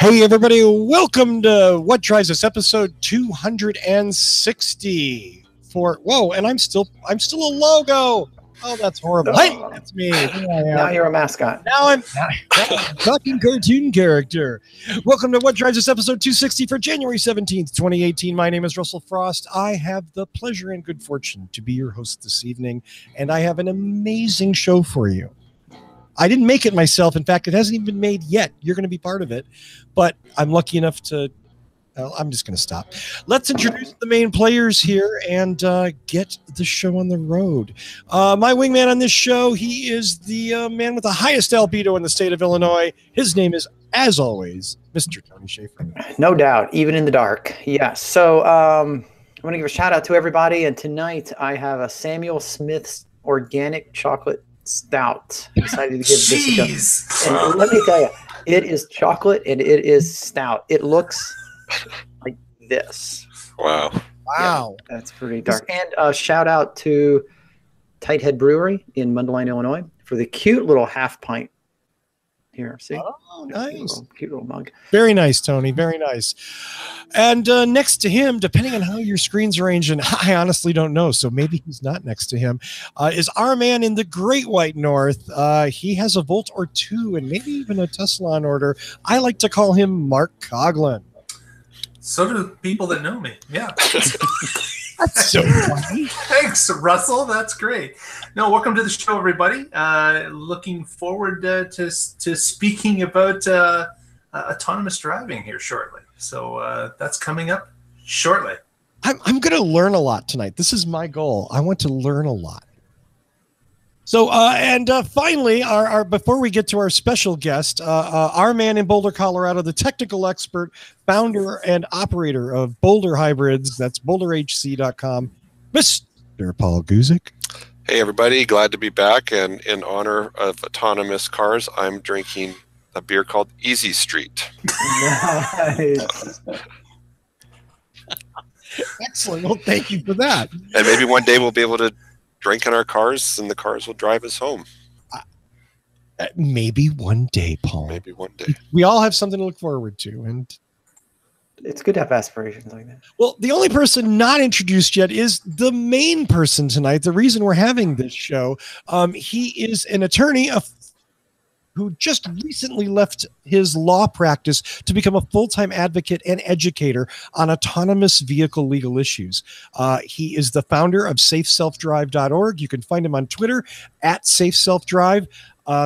Hey everybody, welcome to What Drives Us, episode 260. And I'm still a logo. Oh, that's horrible. Hey, that's me. Now you're a mascot. Now I'm a talking cartoon character. Welcome to What Drives Us, episode 260 for January 17th, 2018. My name is Russell Frost. I have the pleasure and good fortune to be your host this evening, and I have an amazing show for you. I didn't make it myself. In fact, it hasn't even been made yet. You're going to be part of it. But I'm lucky enough to... Well, I'm just going to stop. Let's introduce the main players here and get the show on the road. My wingman on this show, he is the man with the highest albedo in the state of Illinois. His name is, as always, Mr. Tony Schaefer. No doubt, even in the dark. Yeah, so I want to give a shout out to everybody. And tonight I have a Samuel Smith's Organic Chocolate Stout. I'm excited to give this a go. And let me tell you, it is chocolate and it is stout. It looks like this. Wow. Yeah, that's pretty dark. And shout out to Tighthead Brewery in Mundelein, Illinois for the cute little half pint. Here, see? Oh, nice. Cute little mug. Very nice, Tony. Very nice. And next to him, depending on how your screen's arranged, and I honestly don't know, so maybe he's not next to him, is our man in the Great White North. He has a Volt or two and maybe even a Tesla on order. I like to call him Mark Coughlin. So do people that know me. Yeah. That's so funny. Thanks, Russell. That's great. No, welcome to the show, everybody. Looking forward to speaking about autonomous driving here shortly. So that's coming up shortly. I'm going to learn a lot tonight. This is my goal. I want to learn a lot. So, finally, our before we get to our special guest, our man in Boulder, Colorado, the technical expert, founder and operator of Boulder Hybrids, that's boulderhc.com, Mr. Paul Guzik. Hey, everybody. Glad to be back. And in honor of autonomous cars, I'm drinking a beer called Easy Street. Nice. Excellent. Well, thank you for that. And maybe one day we'll be able to drink in our cars and the cars will drive us home. Maybe one day, Paul. Maybe one day. We all have something to look forward to. And It's good to have aspirations like that. well, the only person not introduced yet is the main person tonight. The reason we're having this show, he is an attorney who just recently left his law practice to become a full-time advocate and educator on autonomous vehicle legal issues. He is the founder of SafeSelfDrive.org. You can find him on Twitter at SafeSelfDrive.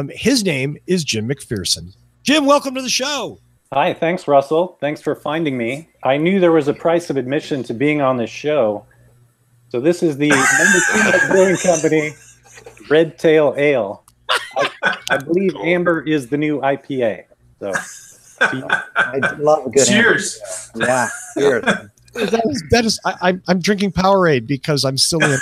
His name is Jim McPherson. Jim, welcome to the show. Hi, thanks, Russell. Thanks for finding me. I knew there was a price of admission to being on this show. So this is the number 2 brewing company, Red Tail Ale. I believe Amber is the new IPA. So, I love a good Cheers. Amber. Yeah, cheers. I'm drinking Powerade because I'm still in.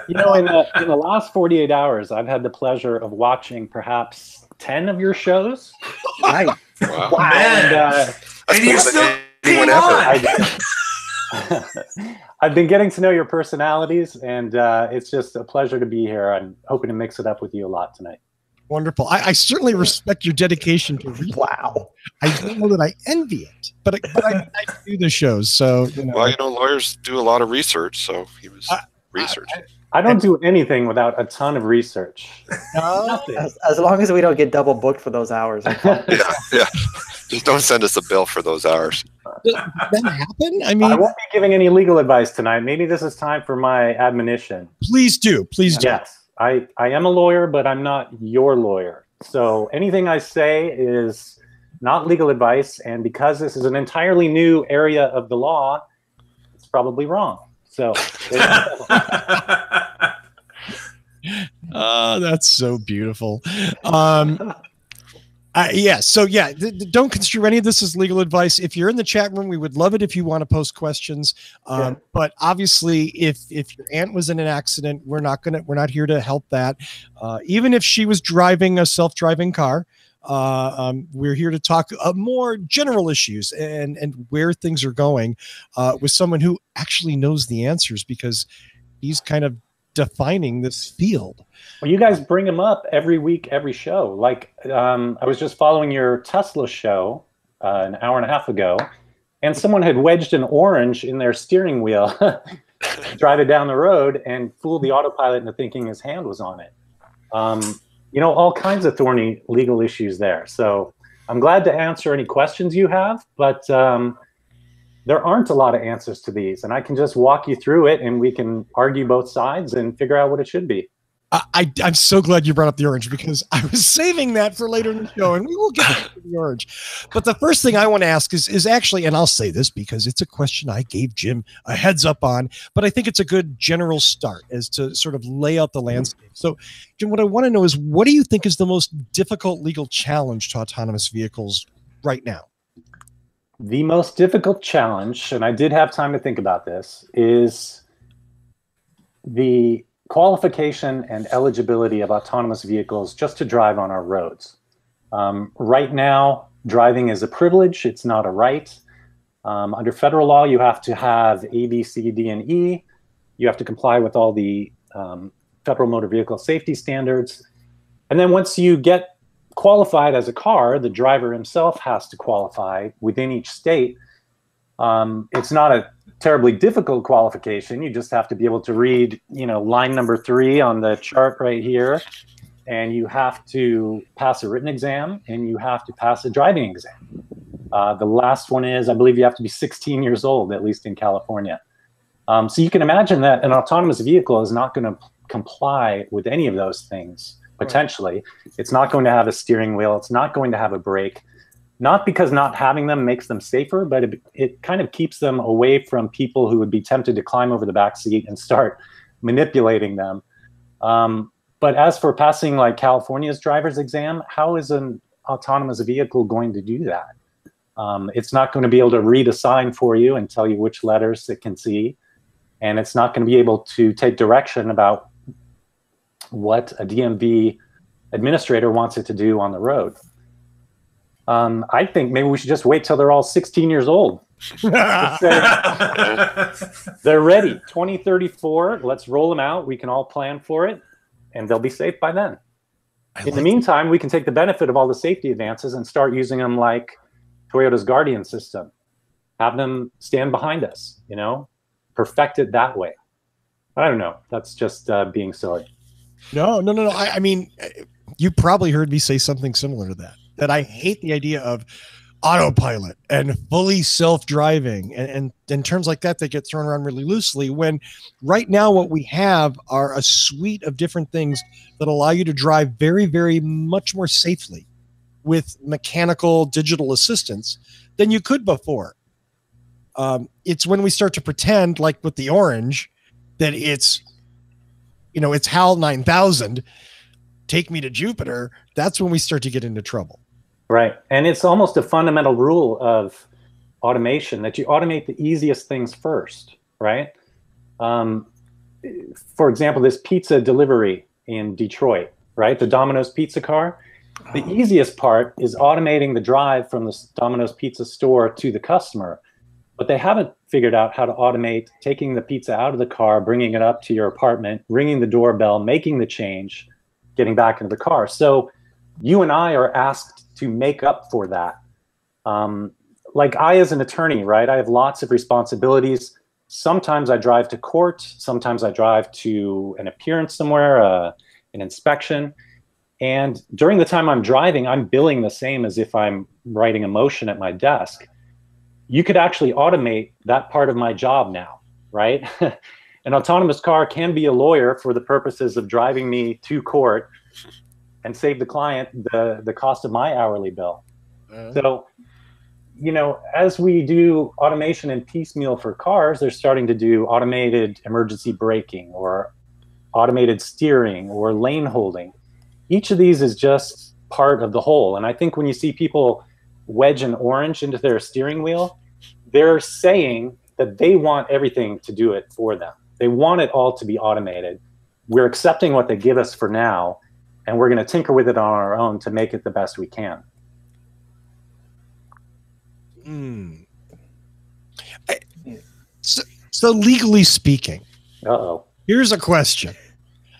you know, in the last 48 hours, I've had the pleasure of watching perhaps 10 of your shows. Nice. Wow. And you're still anyone on. I've been getting to know your personalities, and it's just a pleasure to be here. I'm hoping to mix it up with you a lot tonight. Wonderful. I certainly respect your dedication to reading. Wow. I don't know that I envy it, but I do the shows. So, Well, lawyers do a lot of research, so he was researching. I don't do anything without a ton of research. Nothing. As long as we don't get double booked for those hours. Yeah. Just don't send us a bill for those hours. Does that happen? I mean, I won't be giving any legal advice tonight. Maybe this is time for my admonition. please do. Please do. Yes, I am a lawyer, but I'm not your lawyer. So anything I say is not legal advice. And because this is an entirely new area of the law, it's probably wrong. So That's so beautiful. Don't construe any of this as legal advice. If you're in the chat room, we would love it if you want to post questions. But obviously, if your aunt was in an accident, we're not here to help that. Even if she was driving a self-driving car, we're here to talk more general issues and where things are going with someone who actually knows the answers, because he's kind of defining this field. Well, you guys bring them up every week, every show. Like I was just following your Tesla show an hour and a half ago, and someone had wedged an orange in their steering wheel, drive it down the road, and fooled the autopilot into thinking his hand was on it. You know, all kinds of thorny legal issues there. So I'm glad to answer any questions you have, but there aren't a lot of answers to these, and I can just walk you through it, and we can argue both sides and figure out what it should be. I'm so glad you brought up the orange, because I was saving that for later in the show, and we will get to the orange. But the first thing I want to ask is actually, and I'll say this because it's a question I gave Jim a heads up on, but I think it's a good general start as to sort of lay out the landscape. So, Jim, what I want to know is, what do you think is the most difficult legal challenge to autonomous vehicles right now? The most difficult challenge, and I did have time to think about this, is the qualification and eligibility of autonomous vehicles just to drive on our roads. Right now, driving is a privilege. It's not a right. Under federal law, you have to have A, B, C, D, and E. You have to comply with all the federal motor vehicle safety standards. And then once you get qualified as a car, the driver himself has to qualify within each state. It's not a terribly difficult qualification. You just have to be able to read, you know, line number 3 on the chart right here, and you have to pass a written exam, and you have to pass a driving exam. The last one is, I believe you have to be 16 years old, at least in California. So you can imagine that an autonomous vehicle is not going to comply with any of those things, potentially. Right. It's not going to have a steering wheel. It's not going to have a brake. Not because not having them makes them safer, but it kind of keeps them away from people who would be tempted to climb over the back seat and start manipulating them. But as for passing like California's driver's exam, how is an autonomous vehicle going to do that? It's not going to be able to read a sign for you and tell you which letters it can see. And it's not going to be able to take direction about what a DMV administrator wants it to do on the road. I think maybe we should just wait till they're all 16 years old. They're ready. 2034, let's roll them out. We can all plan for it, and they'll be safe by then. In the meantime, we can take the benefit of all the safety advances and start using them like Toyota's Guardian system. Have them stand behind us, you know, perfect it that way. I don't know. That's just being silly. No. I mean, you probably heard me say something similar to that I hate the idea of autopilot and fully self-driving and terms like that get thrown around really loosely, when right now what we have are a suite of different things that allow you to drive very, very much more safely with mechanical digital assistance than you could before. It's when we start to pretend, like with the orange, that it's, you know, it's HAL 9000, take me to Jupiter. That's when we start to get into trouble. Right. And it's almost a fundamental rule of automation that you automate the easiest things first, right? For example, this pizza delivery in Detroit, right? The Domino's pizza car. The easiest part is automating the drive from the Domino's pizza store to the customer. But they haven't figured out how to automate taking the pizza out of the car, bringing it up to your apartment, ringing the doorbell, making the change, getting back into the car. So you and I are asked to make up for that. Like I, as an attorney, right, I have lots of responsibilities. Sometimes I drive to court. Sometimes I drive to an appearance somewhere, an inspection. And during the time I'm driving, I'm billing the same as if I'm writing a motion at my desk. You could actually automate that part of my job now, right? An autonomous car can be a lawyer for the purposes of driving me to court and save the client the cost of my hourly bill. So, you know, as we do automation and piecemeal for cars, they're starting to do automated emergency braking or automated steering or lane holding. Each of these is just part of the whole. And I think when you see people wedge an orange into their steering wheel, they're saying that they want everything to do it for them. They want it all to be automated. We're accepting what they give us for now, and we're going to tinker with it on our own to make it the best we can. So legally speaking, Uh-oh. here's a question.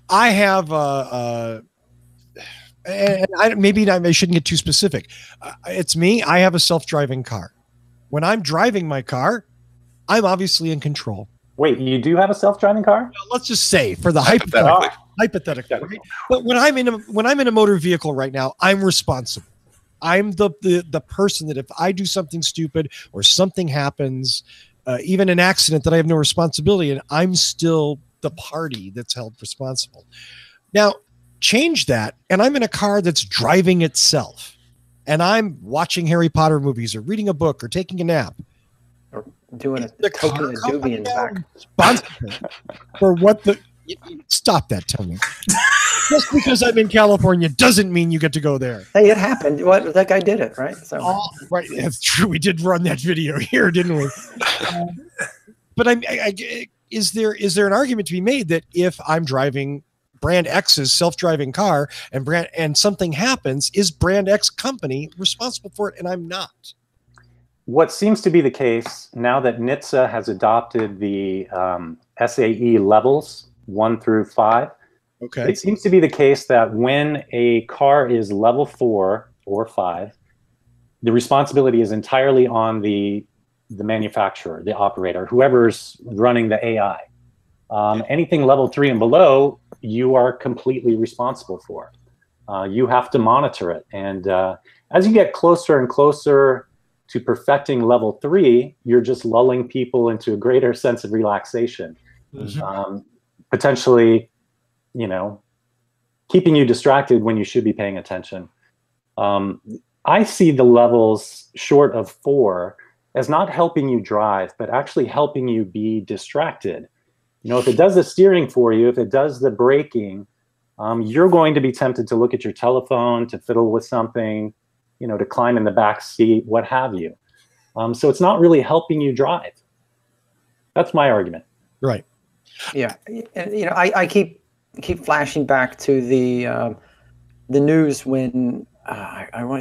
I have and I shouldn't get too specific. It's me. I have a self-driving car. When I'm driving my car, I'm obviously in control. Wait, you do have a self-driving car? Well, let's just say for the hypothetically. But when I'm in a motor vehicle right now, I'm responsible. I'm the person that if I do something stupid or something happens, even an accident that I have no responsibility in, I'm still the party that's held responsible. Now, change that, and I'm in a car that's driving itself, and I'm watching Harry Potter movies or reading a book or taking a nap. Or doing a doobie in the back. Responsible for what the... Stop that, Tony. Just because I'm in California doesn't mean you get to go there. Hey, it happened. What that guy did it, right? So right, that's true. We did run that video here, didn't we? But is there an argument to be made that if I'm driving brand X's self-driving car and something happens, is brand X company responsible for it, and I'm not? What seems to be the case now that NHTSA has adopted the SAE levels 1 through 5. Okay. It seems to be the case that when a car is level 4 or 5, the responsibility is entirely on the manufacturer, the operator, whoever's running the AI. Anything level 3 and below, you are completely responsible for. You have to monitor it. And as you get closer and closer to perfecting level 3, you're just lulling people into a greater sense of relaxation. Mm-hmm. Potentially, keeping you distracted when you should be paying attention. I see the levels short of 4 as not helping you drive, but actually helping you be distracted. If it does the steering for you, if it does the braking, you're going to be tempted to look at your telephone, to fiddle with something, to climb in the back seat, what have you. So it's not really helping you drive. That's my argument. Right. Yeah, and I keep flashing back to the news when I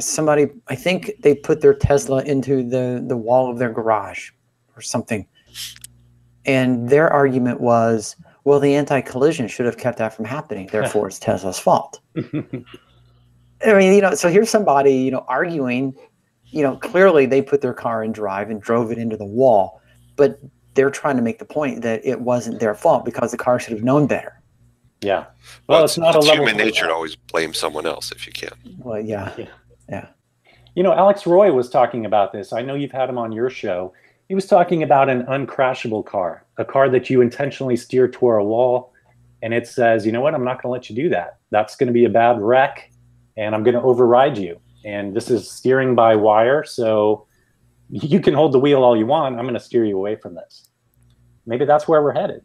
think they put their Tesla into the wall of their garage or something, and their argument was, well, the anti-collision should have kept that from happening, therefore it's Tesla's fault. I mean, so here's somebody arguing, clearly they put their car in drive and drove it into the wall, but they're trying to make the point that it wasn't their fault because the car should have known better. Yeah. Well, it's not human nature to always blame someone else if you can. Well, yeah. Alex Roy was talking about this. I know you've had him on your show. He was talking about an uncrashable car, a car that you intentionally steer toward a wall, and it says, you know what, I'm not going to let you do that. That's going to be a bad wreck, and I'm going to override you. And this is steering by wire, so you can hold the wheel all you want. I'm going to steer you away from this. Maybe that's where we're headed.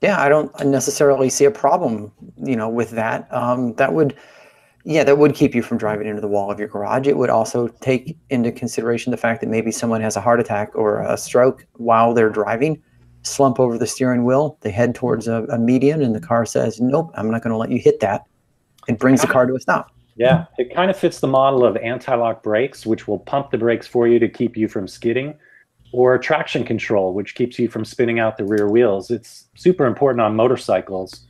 Yeah, I don't necessarily see a problem, with that. That would keep you from driving into the wall of your garage. It would also take into consideration the fact that maybe someone has a heart attack or a stroke while they're driving, slump over the steering wheel, they head towards a median, and the car says, nope, I'm not going to let you hit that. It brings the car to a stop. Yeah, it kind of fits the model of anti-lock brakes, which will pump the brakes for you to keep you from skidding, or traction control, which keeps you from spinning out the rear wheels. It's super important on motorcycles.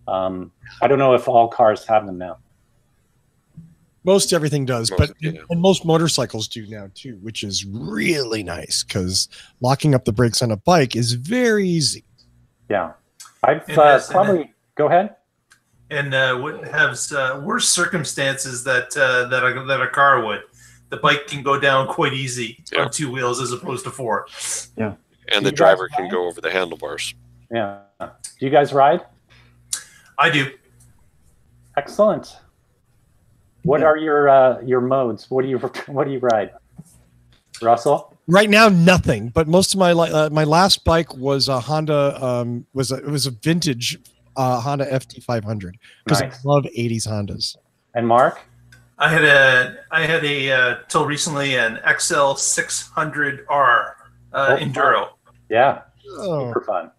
I don't know if all cars have them now. Most everything does, and most motorcycles do now too, which is really nice because locking up the brakes on a bike is very easy. Yeah, I've probably go ahead. And what has worse circumstances that a car would. The bike can go down quite easy on 2 wheels as opposed to 4. Yeah, and the driver can go over the handlebars. Yeah. Do you guys ride? I do. Excellent. What are your modes? What do you ride, Russell? Right now, nothing. But most of my last bike was a Honda. It was a vintage Honda FT500 because I love 80s Hondas. And Mark? I had a till recently an XL 600R Enduro. Yeah, super fun.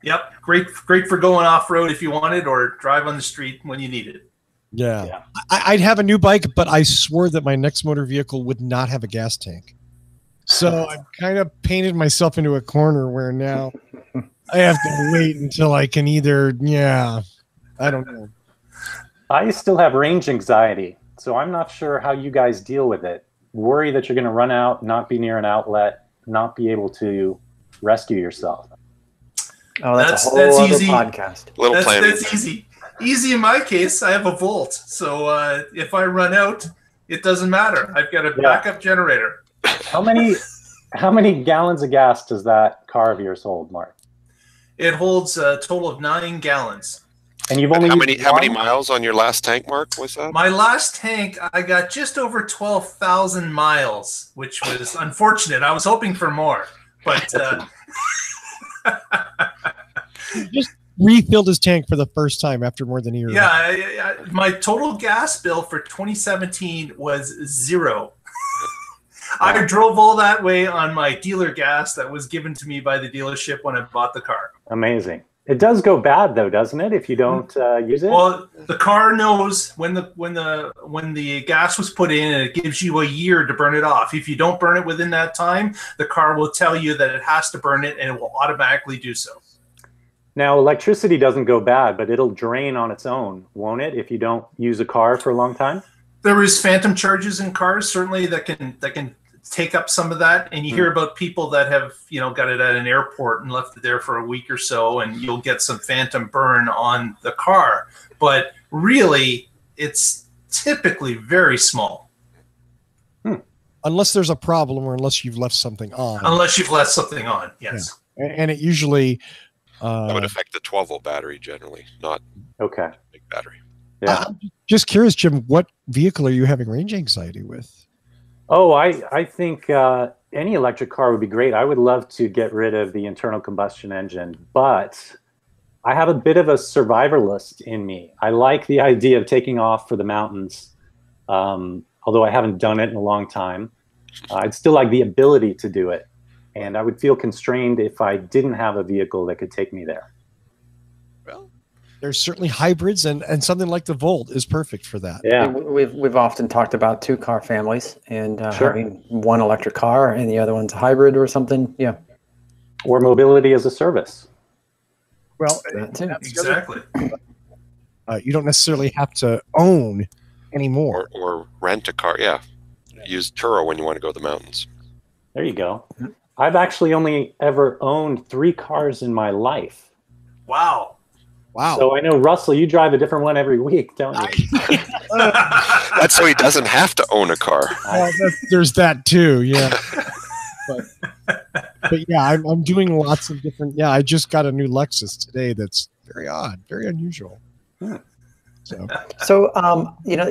Yep, great for going off road if you wanted, or drive on the street when you need it. Yeah. I'd have a new bike, but I swore that my next motor vehicle would not have a gas tank. So I've kind of painted myself into a corner where now I have to wait until I can either, I don't know. I still have range anxiety, so I'm not sure how you guys deal with it. Worry that you're going to run out, not be near an outlet, not be able to rescue yourself. Oh, that's a whole other easy. Podcast. That's easy. Easy in my case. I have a Volt, so if I run out, it doesn't matter. I've got a backup generator. How many gallons of gas does that car of yours hold, Mark? It holds a total of 9 gallons. And you've only how many miles on your last tank, Mark? Was that? My last tank, I got just over 12,000 miles, which was unfortunate. I was hoping for more, but just refilled his tank for the first time after more than a year. Yeah, my total gas bill for 2017 was 0. I drove all that way on my dealer gas that was given to me by the dealership when I bought the car. Amazing. It does go bad though, doesn't it? If you don't use it. Well, the car knows when the gas was put in, and it gives you a year to burn it off. If you don't burn it within that time, the car will tell you that it has to burn it, and it will automatically do so. Now, electricity doesn't go bad, but it'll drain on its own, won't it? If you don't use a car for a long time. There is phantom charges in cars, certainly that can take up some of that, and you hear about people that have got it at an airport and left it there for a week or so, and you'll get some phantom burn on the car, but really it's typically very small. Unless there's a problem, or unless you've left something on. Yes. Yeah. And it usually that would affect the 12-volt battery generally, not big battery. Yeah. Just curious, Jim, what vehicle are you having range anxiety with? Oh, I think any electric car would be great. I would love to get rid of the internal combustion engine, but I have a bit of a survivalist in me. I like the idea of taking off for the mountains, although I haven't done it in a long time. I'd still like the ability to do it, and I would feel constrained if I didn't have a vehicle that could take me there. Well, there's certainly hybrids, and something like the Volt is perfect for that. Yeah, we've often talked about 2-car families and having one electric car and the other one's a hybrid or something. Yeah, or mobility as a service. Well, exactly. You don't necessarily have to own anymore, or rent a car. Yeah, use Turo when you want to go to the mountains. There you go. I've actually only ever owned 3 cars in my life. Wow. So I know, Russell, you drive a different one every week, don't you? That's so he doesn't have to own a car. There's that too, yeah. But yeah, I'm doing lots of different. Yeah, I just got a new Lexus today. That's very odd, very unusual. So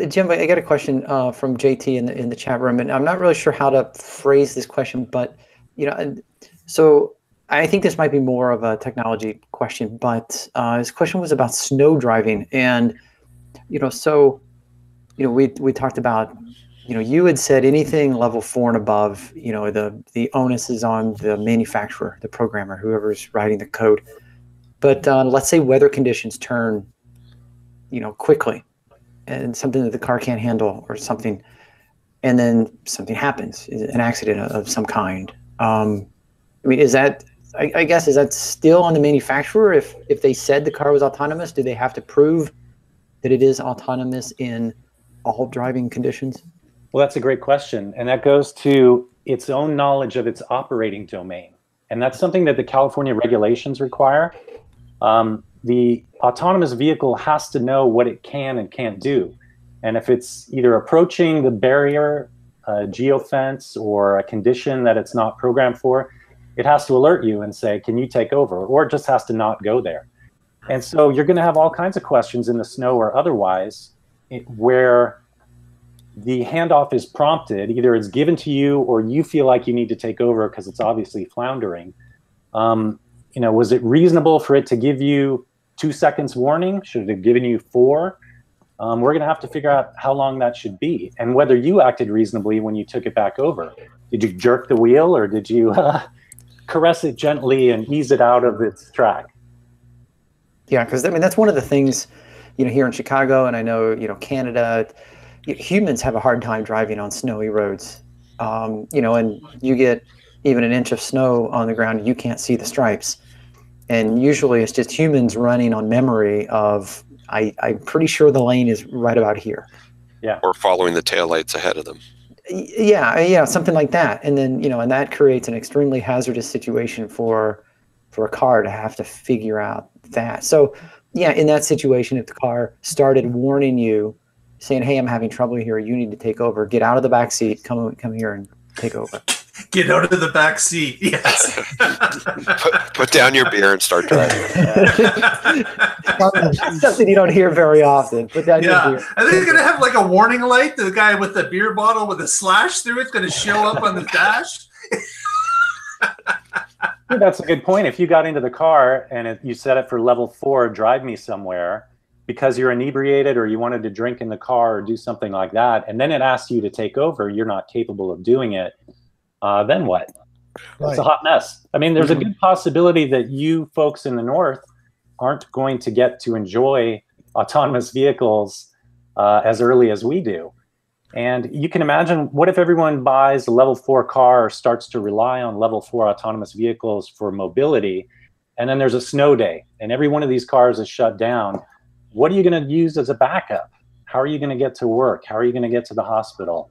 Jim, I got a question from JT in the chat room, and I'm not really sure how to phrase this question, but so I think this might be more of a technology question, but his question was about snow driving, and we talked about, you had said anything level 4 and above, the onus is on the manufacturer, the programmer, whoever's writing the code. But let's say weather conditions turn, quickly, and something that the car can't handle or something, and then something happens, an accident of some kind. Is that, I guess, is that still on the manufacturer? If they said the car was autonomous, do they have to prove that it is autonomous in all driving conditions? Well, that's a great question. And that goes to its own knowledge of its operating domain. And that's something that the California regulations require. The autonomous vehicle has to know what it can and can't do. And if it's either approaching the barrier, a geofence, or a condition that it's not programmed for, it has to alert you and say, can you take over? Or it just has to not go there. And so you're going to have all kinds of questions in the snow or otherwise where the handoff is prompted. Either it's given to you or you feel like you need to take over because it's obviously floundering. Was it reasonable for it to give you 2 seconds warning? Should it have given you 4? We're going to have to figure out how long that should be and whether you acted reasonably when you took it back over. Did you jerk the wheel, or did you caress it gently and ease it out of its track? Yeah, because that's one of the things, here in Chicago, and I know, Canada, humans have a hard time driving on snowy roads. you know, and you get even an inch of snow on the ground, you can't see the stripes. And usually it's just humans running on memory of, I'm pretty sure the lane is right about here. Yeah. Or following the taillights ahead of them. Yeah, something like that. And then, you know, and that creates an extremely hazardous situation for a car to have to figure out that. So yeah, in that situation, if the car started warning you, saying, hey, I'm having trouble here, you need to take over, get out of the back seat, come here and take over. Get out of the back seat. Yes. Put down your beer and start driving. Something you don't hear very often. Put down your beer. Are they going to have like a warning light? The guy with the beer bottle with a slash through it's going to show up on the dash? Yeah, that's a good point. If you got into the car and you set it for level 4, drive me somewhere, because you're inebriated or you wanted to drink in the car or do something like that, and then it asks you to take over, you're not capable of doing it, then what? Right. It's a hot mess. I mean, there's a good possibility that you folks in the north aren't going to get to enjoy autonomous vehicles as early as we do. And you can imagine, what if everyone buys a level 4 car or starts to rely on level 4 autonomous vehicles for mobility, and then there's a snow day and every one of these cars is shut down? What are you going to use as a backup? How are you going to get to work? How are you going to get to the hospital?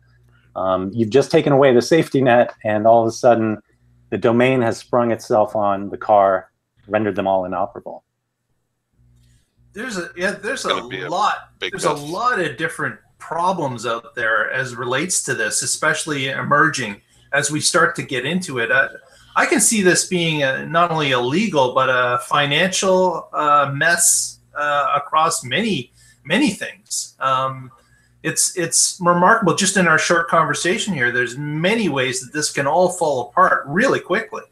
You've just taken away the safety net, and all of a sudden the domain has sprung itself on the car, rendered them all inoperable. There's a lot of different problems out there as relates to this, especially emerging as we start to get into it. I can see this being not only illegal, but a financial mess across many things. It's remarkable, just in our short conversation here, there's many ways that this can all fall apart really quickly.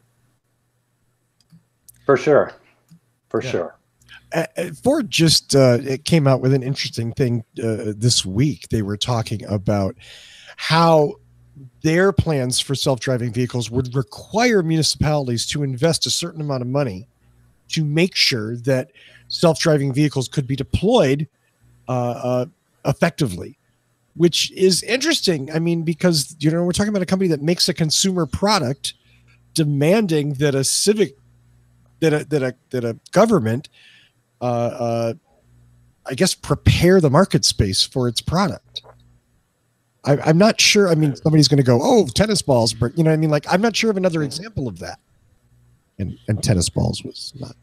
For sure. Ford just it came out with an interesting thing this week. They were talking about how their plans for self-driving vehicles would require municipalities to invest a certain amount of money to make sure that self-driving vehicles could be deployed effectively, which is interesting. I mean, because, you know, we're talking about a company that makes a consumer product, demanding that a government I guess prepare the market space for its product. I'm not sure. I mean, somebody's going to go, oh, tennis balls, but you know what I mean? Like, I'm not sure of another example of that. And tennis balls was not.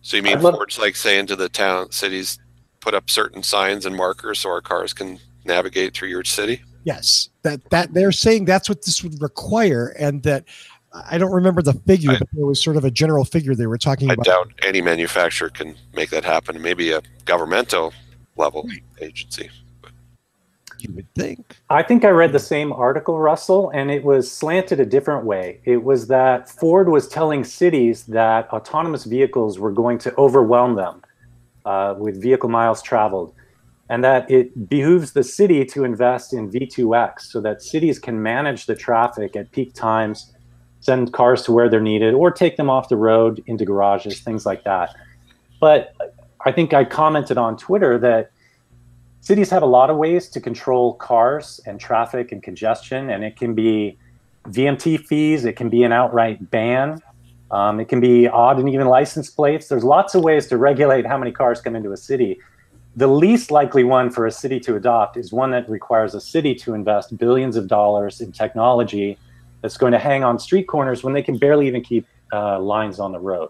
So you mean Ford's like saying to the cities, put up certain signs and markers so our cars can navigate through your city? Yes, that they're saying that's what this would require, and that I don't remember the figure, but there was sort of a general figure they were talking about. I doubt any manufacturer can make that happen. Maybe a governmental level agency. But you would think. I think I read the same article, Russell, and it was slanted a different way. It was that Ford was telling cities that autonomous vehicles were going to overwhelm them with vehicle miles traveled, and that it behooves the city to invest in V2X so that cities can manage the traffic at peak times, send cars to where they're needed, or take them off the road into garages, things like that. But I think I commented on Twitter that cities have a lot of ways to control cars and traffic and congestion, and it can be VMT fees, it can be an outright ban, it can be odd and even license plates. There's lots of ways to regulate how many cars come into a city. The least likely one for a city to adopt is one that requires a city to invest billions of dollars in technology that's going to hang on street corners when they can barely even keep lines on the road.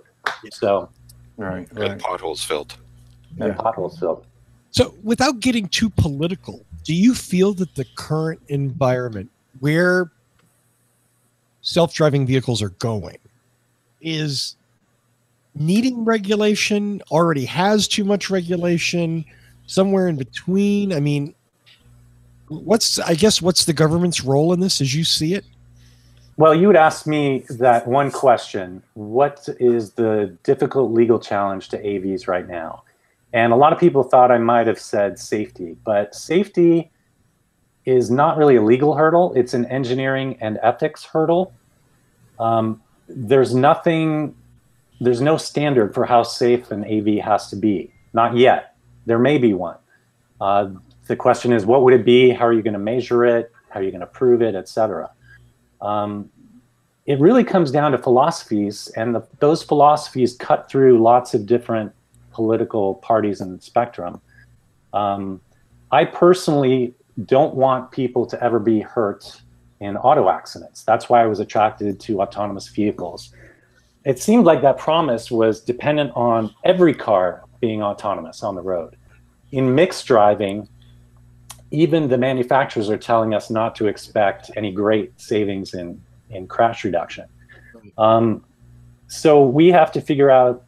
So, right. And potholes filled. And potholes filled. So, without getting too political, do you feel that the current environment where self-driving vehicles are going is needing regulation, already has too much regulation, somewhere in between? I mean, what's the government's role in this as you see it? Well, you would ask me that one question: what is the difficult legal challenge to AVs right now? And a lot of people thought I might have said safety, but safety is not really a legal hurdle. It's an engineering and ethics hurdle. There's no standard for how safe an AV has to be. Not yet. There may be one. The question is, what would it be? How are you going to measure it? How are you going to prove it, et cetera? It really comes down to philosophies, and those philosophies cut through lots of different political parties and spectrum. I personally don't want people to ever be hurt in auto accidents. That's why I was attracted to autonomous vehicles. It seemed like that promise was dependent on every car being autonomous on the road. In mixed driving, even the manufacturers are telling us not to expect any great savings in crash reduction. So we have to figure out,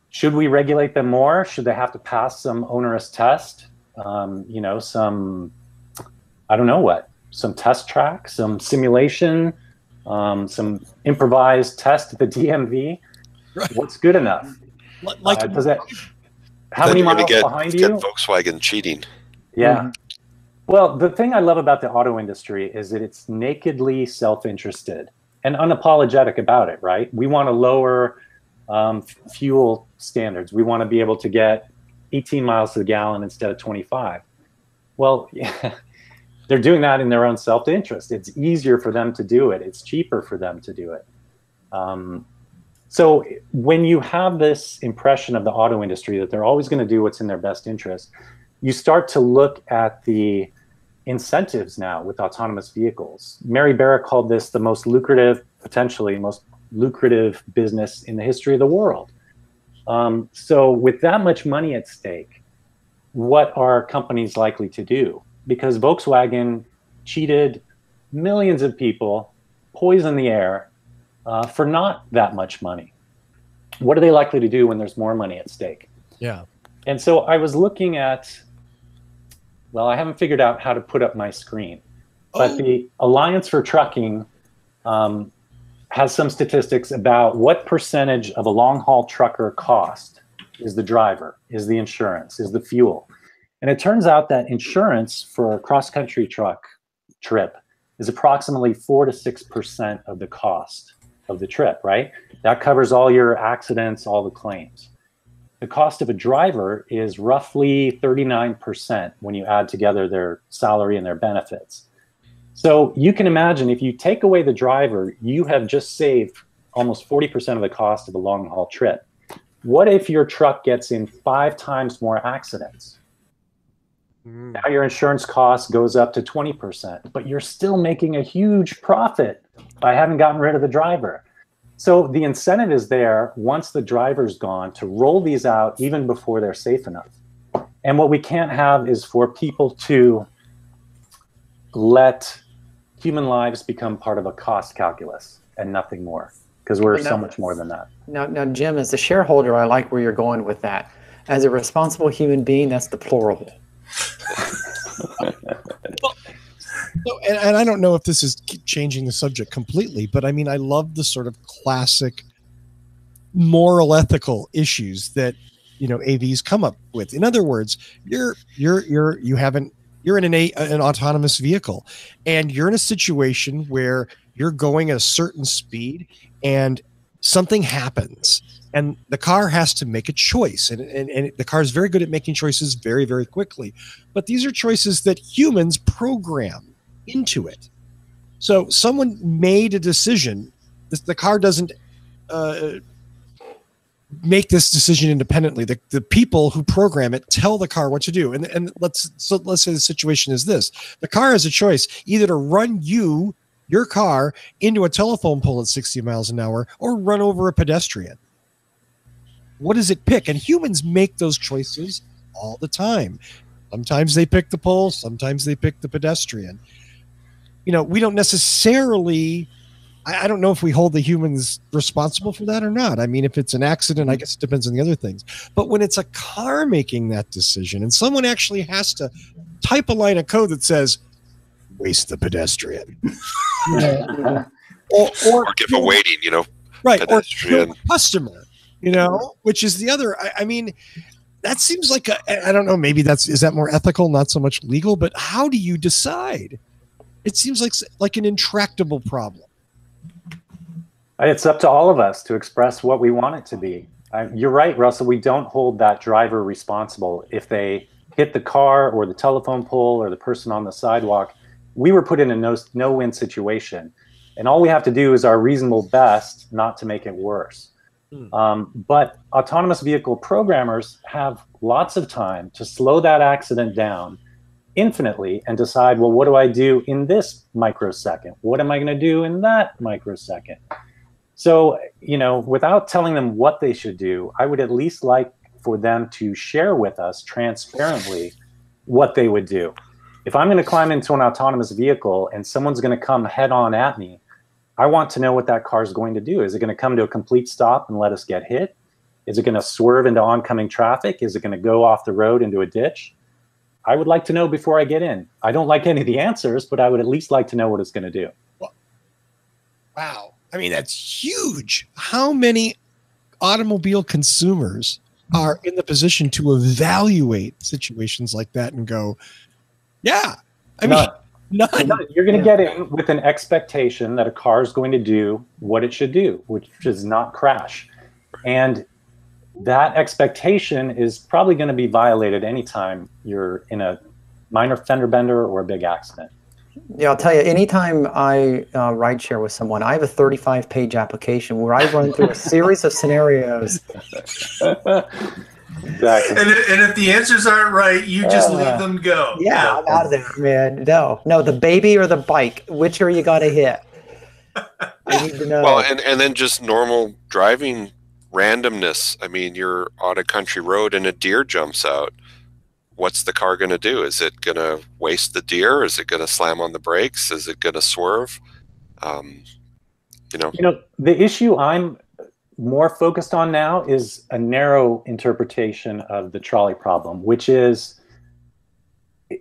should we regulate them more? Should they have to pass some onerous test? You know, some, I don't know what, some test track, some simulation, some improvised test at the DMV. Right. What's good enough? Like, does that, how many miles behind you? Get Volkswagen cheating. Yeah. Mm-hmm. Well, the thing I love about the auto industry is that it's nakedly self-interested and unapologetic about it, right? We want to lower fuel standards. We want to be able to get 18 miles to the gallon instead of 25. Well, yeah, they're doing that in their own self-interest. It's easier for them to do it. It's cheaper for them to do it. So when you have this impression of the auto industry that they're always going to do what's in their best interest, you start to look at the incentives now with autonomous vehicles. Mary Barra called this the most lucrative, potentially most lucrative business in the history of the world. So with that much money at stake, what are companies likely to do? Because Volkswagen cheated millions of people, poisoned the air for not that much money. What are they likely to do when there's more money at stake? Yeah. And so I was looking at, well, I haven't figured out how to put up my screen, but the Alliance for Trucking has some statistics about what percentage of a long-haul trucker cost is the driver, is the insurance, is the fuel. And it turns out that insurance for a cross-country truck trip is approximately 4 to 6% of the cost of the trip, right? That covers all your accidents, all the claims. The cost of a driver is roughly 39% when you add together their salary and their benefits. So you can imagine if you take away the driver, you have just saved almost 40% of the cost of a long-haul trip. What if your truck gets in 5 times more accidents? Now your insurance cost goes up to 20%, but you're still making a huge profit by having gotten rid of the driver. So the incentive is there once the driver's gone to roll these out even before they're safe enough. And what we can't have is for people to let human lives become part of a cost calculus and nothing more, because we're so much more than that. Now, Jim, as a shareholder, I like where you're going with that. As a responsible human being, that's deplorable. And I don't know if this is changing the subject completely, but I mean, I love the sort of classic moral, ethical issues that, you know, AVs come up with. In other words, you're in an autonomous vehicle, and you're in a situation where you're going at a certain speed and something happens, and the car has to make a choice, and the car is very good at making choices very, very quickly. But these are choices that humans program into it. So someone made a decision. The car doesn't make this decision independently. The people who program it tell the car what to do. And let's say the situation is this: the car has a choice either to run your car into a telephone pole at 60 miles an hour or run over a pedestrian. What does it pick? And humans make those choices all the time. Sometimes they pick the pole, sometimes they pick the pedestrian. You know, we don't necessarily, I don't know if we hold the humans responsible for that or not. I mean, if it's an accident, I guess it depends on the other things. But when it's a car making that decision and someone actually has to type a line of code that says, waste the pedestrian. or give a waiting, you know, right, pedestrian. Or customer, you know, which is the other. I mean, that seems like I don't know, maybe is that more ethical, not so much legal, but how do you decide? It seems like an intractable problem. It's up to all of us to express what we want it to be. You're right, Russell. We don't hold that driver responsible. If they hit the car or the telephone pole or the person on the sidewalk, we were put in a no-win situation. And all we have to do is our reasonable best not to make it worse. But autonomous vehicle programmers have lots of time to slow that accident down infinitely and decide, well, what do I do in this microsecond? What am I going to do in that microsecond? So, without telling them what they should do, I would at least like for them to share with us transparently what they would do. If I'm going to climb into an autonomous vehicle and someone's going to come head on at me, I want to know what that car is going to do. Is it going to come to a complete stop and let us get hit? Is it going to swerve into oncoming traffic? Is it going to go off the road into a ditch? I would like to know before I get in. I don't like any of the answers, but I would at least like to know what it's going to do. Wow. I mean, that's huge. How many automobile consumers are in the position to evaluate situations like that and go, yeah, I mean, none. You're going to get in with an expectation that a car is going to do what it should do, which is not crash. And that expectation is probably going to be violated anytime you're in a minor fender bender or a big accident. Yeah, I'll tell you, anytime I ride share with someone, I have a 35-page application where I run through a series of scenarios. Exactly. And if the answers aren't right, you just leave them go. Yeah, I'm out of there, man. No, the baby or the bike, which are you got to hit? I need to know. Well, and then just normal driving randomness. I mean, you're on a country road and a deer jumps out. What's the car going to do? Is it going to waste the deer? Is it going to slam on the brakes? Is it going to swerve? The issue I'm more focused on now is a narrow interpretation of the trolley problem, which is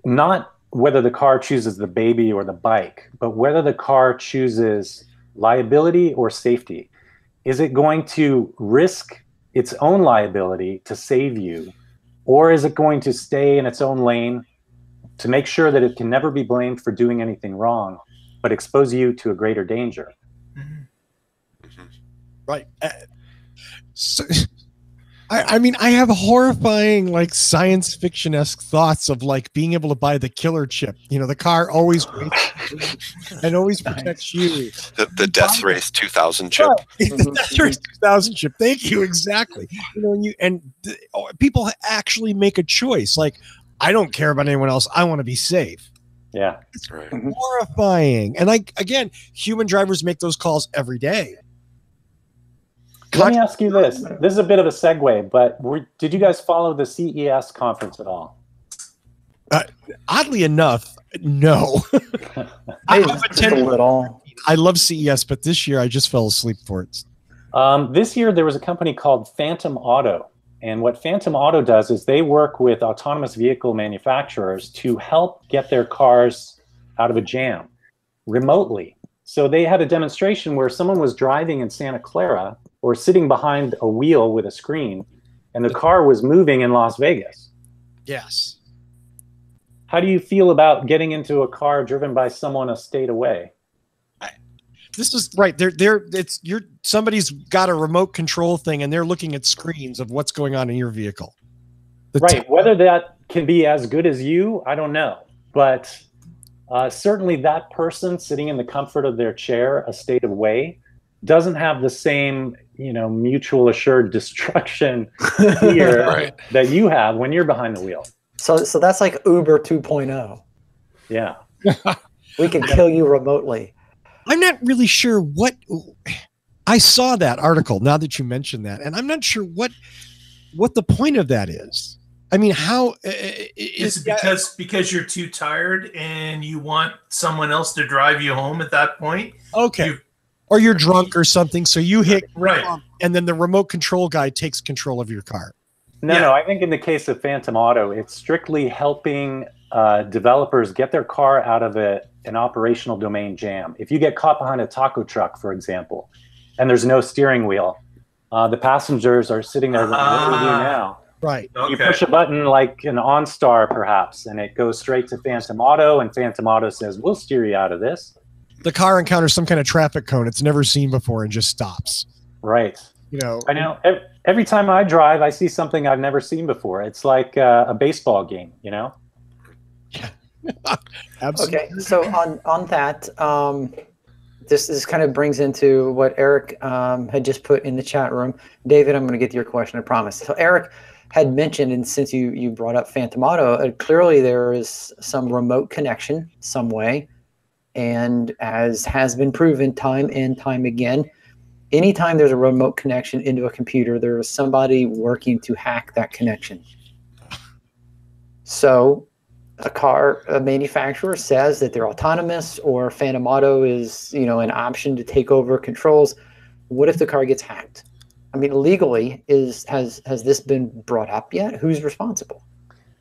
not whether the car chooses the baby or the bike, but whether the car chooses liability or safety. Is it going to risk its own liability to save you? Or is it going to stay in its own lane to make sure that it can never be blamed for doing anything wrong, but expose you to a greater danger? Right. So, I mean, I have horrifying, like, science fiction-esque thoughts of, like, being able to buy the killer chip. The car always waits and always protects you. The Death Race 2000 chip. The Death Race 2000 chip. Thank you. Exactly. People actually make a choice. Like, I don't care about anyone else. I want to be safe. Yeah. It's horrifying. And again, human drivers make those calls every day. Let me ask you this. This is a bit of a segue, but did you guys follow the CES conference at all? Oddly enough, no. I've attended a little. I love CES, but this year I just fell asleep for it. This year there was a company called Phantom Auto. And what Phantom Auto does is they work with autonomous vehicle manufacturers to help get their cars out of a jam remotely. So they had a demonstration where someone was driving in Santa Clara or sitting behind a wheel with a screen, and the car was moving in Las Vegas. Yes. How do you feel about getting into a car driven by someone a state away? This is right. Somebody's got a remote control thing, and they're looking at screens of what's going on in your vehicle. Right. Whether that can be as good as you, I don't know. But certainly that person sitting in the comfort of their chair, a state away, doesn't have the same, mutual assured destruction fear that you have when you're behind the wheel. So that's like Uber 2.0. Yeah. We can kill you remotely. I'm not really sure what I saw that article now that you mentioned that, and I'm not sure what the point of that is. I mean, how is it because you're too tired and you want someone else to drive you home at that point? Okay. Or you're drunk or something, so you hit right, and then the remote control guy takes control of your car. No, I think in the case of Phantom Auto, it's strictly helping developers get their car out of an operational domain jam. If you get caught behind a taco truck, for example, and there's no steering wheel, the passengers are sitting there going, what do we do now? Right. You push a button like an OnStar, perhaps, and it goes straight to Phantom Auto, and Phantom Auto says, we'll steer you out of this. The car encounters some kind of traffic cone it's never seen before and just stops. Right. I know. Every time I drive, I see something I've never seen before. It's like a baseball game, Yeah. Absolutely. Okay, so on that, this kind of brings into what Eric had just put in the chat room. David, I'm going to get to your question, I promise. So Eric had mentioned, and since you brought up Phantom Auto, clearly there is some remote connection some way, and as has been proven time and time again, anytime there's a remote connection into a computer, there is somebody working to hack that connection. So a manufacturer says that they're autonomous, or Phantom Auto is, an option to take over controls. What if the car gets hacked? I mean, legally, has this been brought up yet? Who's responsible?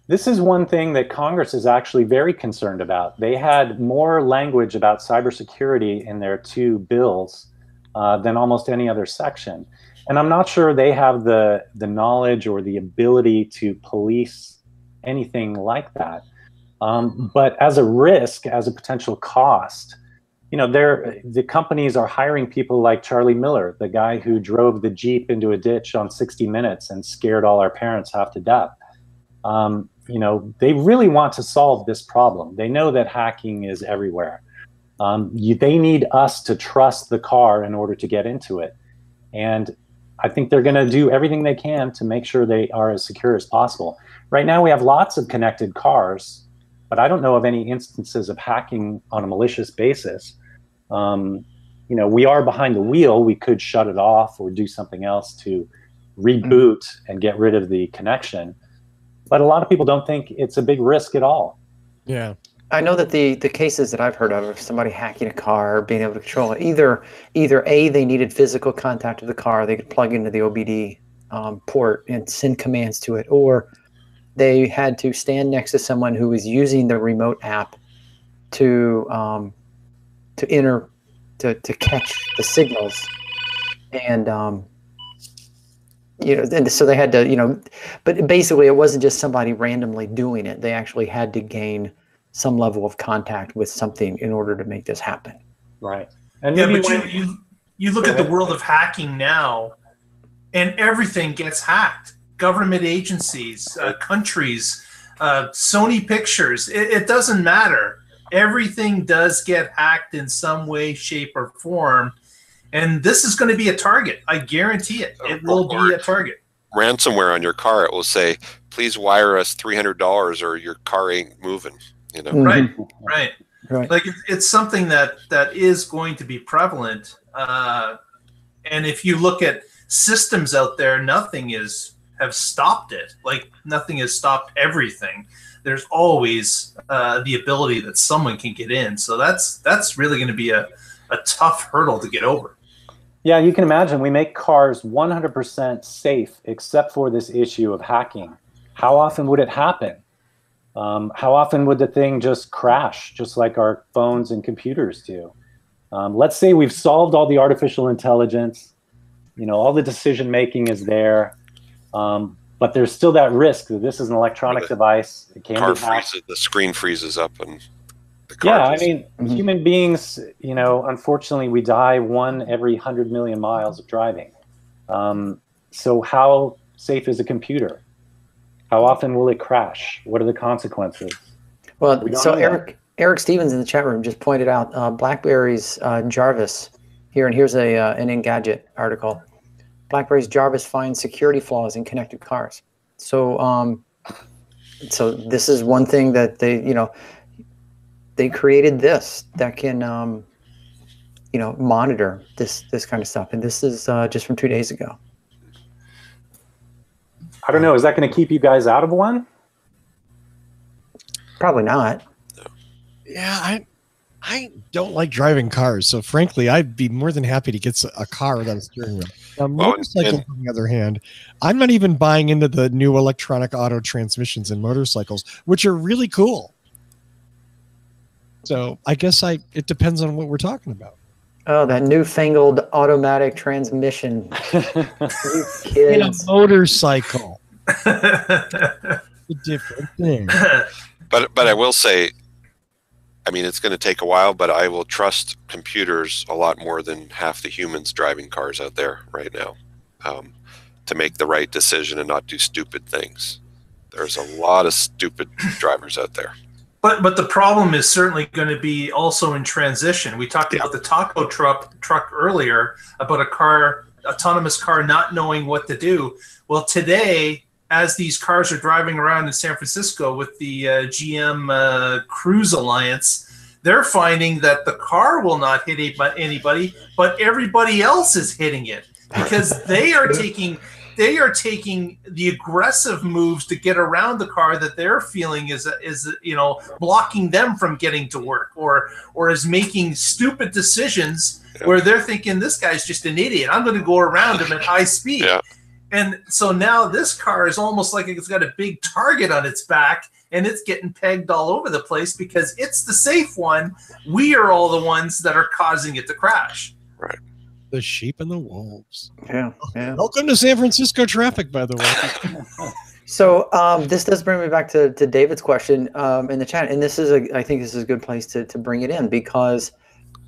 This is one thing that Congress is actually very concerned about. They had more language about cybersecurity in their two bills than almost any other section. And I'm not sure they have the knowledge or the ability to police anything like that. But as a risk, as a potential cost, the companies are hiring people like Charlie Miller, the guy who drove the Jeep into a ditch on 60 Minutes and scared all our parents half to death. They really want to solve this problem. They know that hacking is everywhere. They need us to trust the car in order to get into it. And I think they're going to do everything they can to make sure they are as secure as possible. Right now, we have lots of connected cars, but I don't know of any instances of hacking on a malicious basis. We are behind the wheel. We could shut it off or do something else to reboot and get rid of the connection. But a lot of people don't think it's a big risk at all. Yeah. I know that the cases that I've heard of somebody hacking a car, being able to control it, either A, they needed physical contact with the car, they could plug into the OBD port and send commands to it, or they had to stand next to someone who was using the remote app to catch the signals, and and so they had to, but basically it wasn't just somebody randomly doing it. They actually had to gain some level of contact with something in order to make this happen. Right. And but you look at the world of hacking now, and everything gets hacked. Government agencies, countries, Sony Pictures, it doesn't matter. Everything does get hacked in some way, shape, or form. And this is going to be a target. I guarantee it. It will be a target. Ransomware on your car, it will say, please wire us $300 or your car ain't moving. Right. Like it's something that is going to be prevalent. And if you look at systems out there, nothing have stopped it. Like nothing has stopped everything. There's always the ability that someone can get in. So that's really going to be a tough hurdle to get over. Yeah, you can imagine we make cars 100% safe except for this issue of hacking. How often would it happen? How often would the thing just crash, just like our phones and computers do? Let's say we've solved all the artificial intelligence, all the decision making is there, but there's still that risk that this is an electronic device. It can be hacked. The screen freezes up and the car human beings, unfortunately, we die one every 100 million miles of driving. So how safe is a computer? How often will it crash? What are the consequences? Well, so Eric Stevens in the chat room just pointed out BlackBerry's Jarvis here, and here's an Engadget article. BlackBerry's Jarvis finds security flaws in connected cars. So, so this is one thing that they created this that can, monitor this kind of stuff, and this is just from 2 days ago. I don't know. Is that going to keep you guys out of one? Probably not. Yeah, I don't like driving cars, so frankly, I'd be more than happy to get a car without a steering wheel. Now, motorcycles, on the other hand, I'm not even buying into the new electronic auto transmissions in motorcycles, which are really cool. So I guess it depends on what we're talking about. Oh, that newfangled automatic transmission. You kids. In a motorcycle. A different thing. But I will say, I mean, it's going to take a while, but I will trust computers a lot more than half the humans driving cars out there right now to make the right decision and not do stupid things. There's a lot of stupid drivers out there. But the problem is certainly going to be also in transition. We talked about the taco truck earlier, about autonomous car not knowing what to do. Well, today, as these cars are driving around in San Francisco with the GM Cruise Alliance, they're finding that the car will not hit anybody, but everybody else is hitting it because they are taking the aggressive moves to get around the car that they're feeling is blocking them from getting to work, or is making stupid decisions where they're thinking, this guy's just an idiot, I'm going to go around him at high speed. Yeah. And so now this car is almost like it's got a big target on its back, and it's getting pegged all over the place because it's the safe one. We are all the ones that are causing it to crash. Right. The sheep and the wolves. Yeah. Welcome to San Francisco traffic, by the way. So this does bring me back to David's question in the chat, and I think this is a good place to bring it in because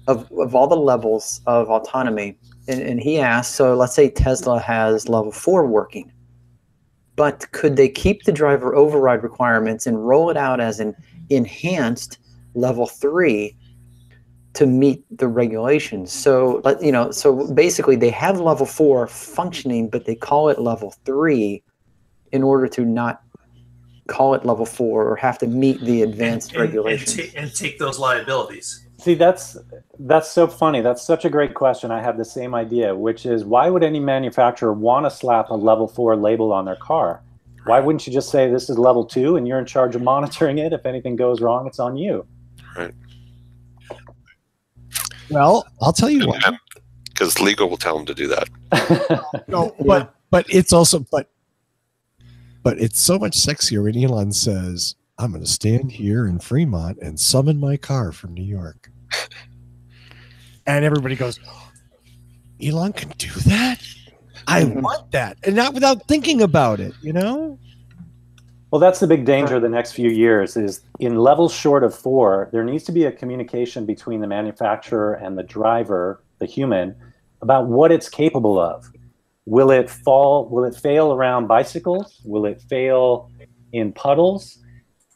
of all the levels of autonomy. And he asked, so let's say Tesla has level 4 working, but could they keep the driver override requirements and roll it out as an enhanced level 3 to meet the regulations? So, so basically they have level 4 functioning, but they call it level 3 in order to not call it level 4 or have to meet the advanced regulations. And take those liabilities. See, that's so funny. That's such a great question. I have the same idea, which is why would any manufacturer want to slap a level 4 label on their car? Why wouldn't you just say this is level 2 and you're in charge of monitoring it? If anything goes wrong, it's on you. Right. Well, I'll tell you why. Because legal will tell them to do that. No, but it's also but it's so much sexier when Elon says, I'm going to stand here in Fremont and summon my car from New York. And everybody goes, Elon can do that? I want that. And not without thinking about it, you know? Well, that's the big danger the next few years is in levels short of 4, there needs to be a communication between the manufacturer and the driver, the human, about what it's capable of. Will it fail around bicycles? Will it fail in puddles?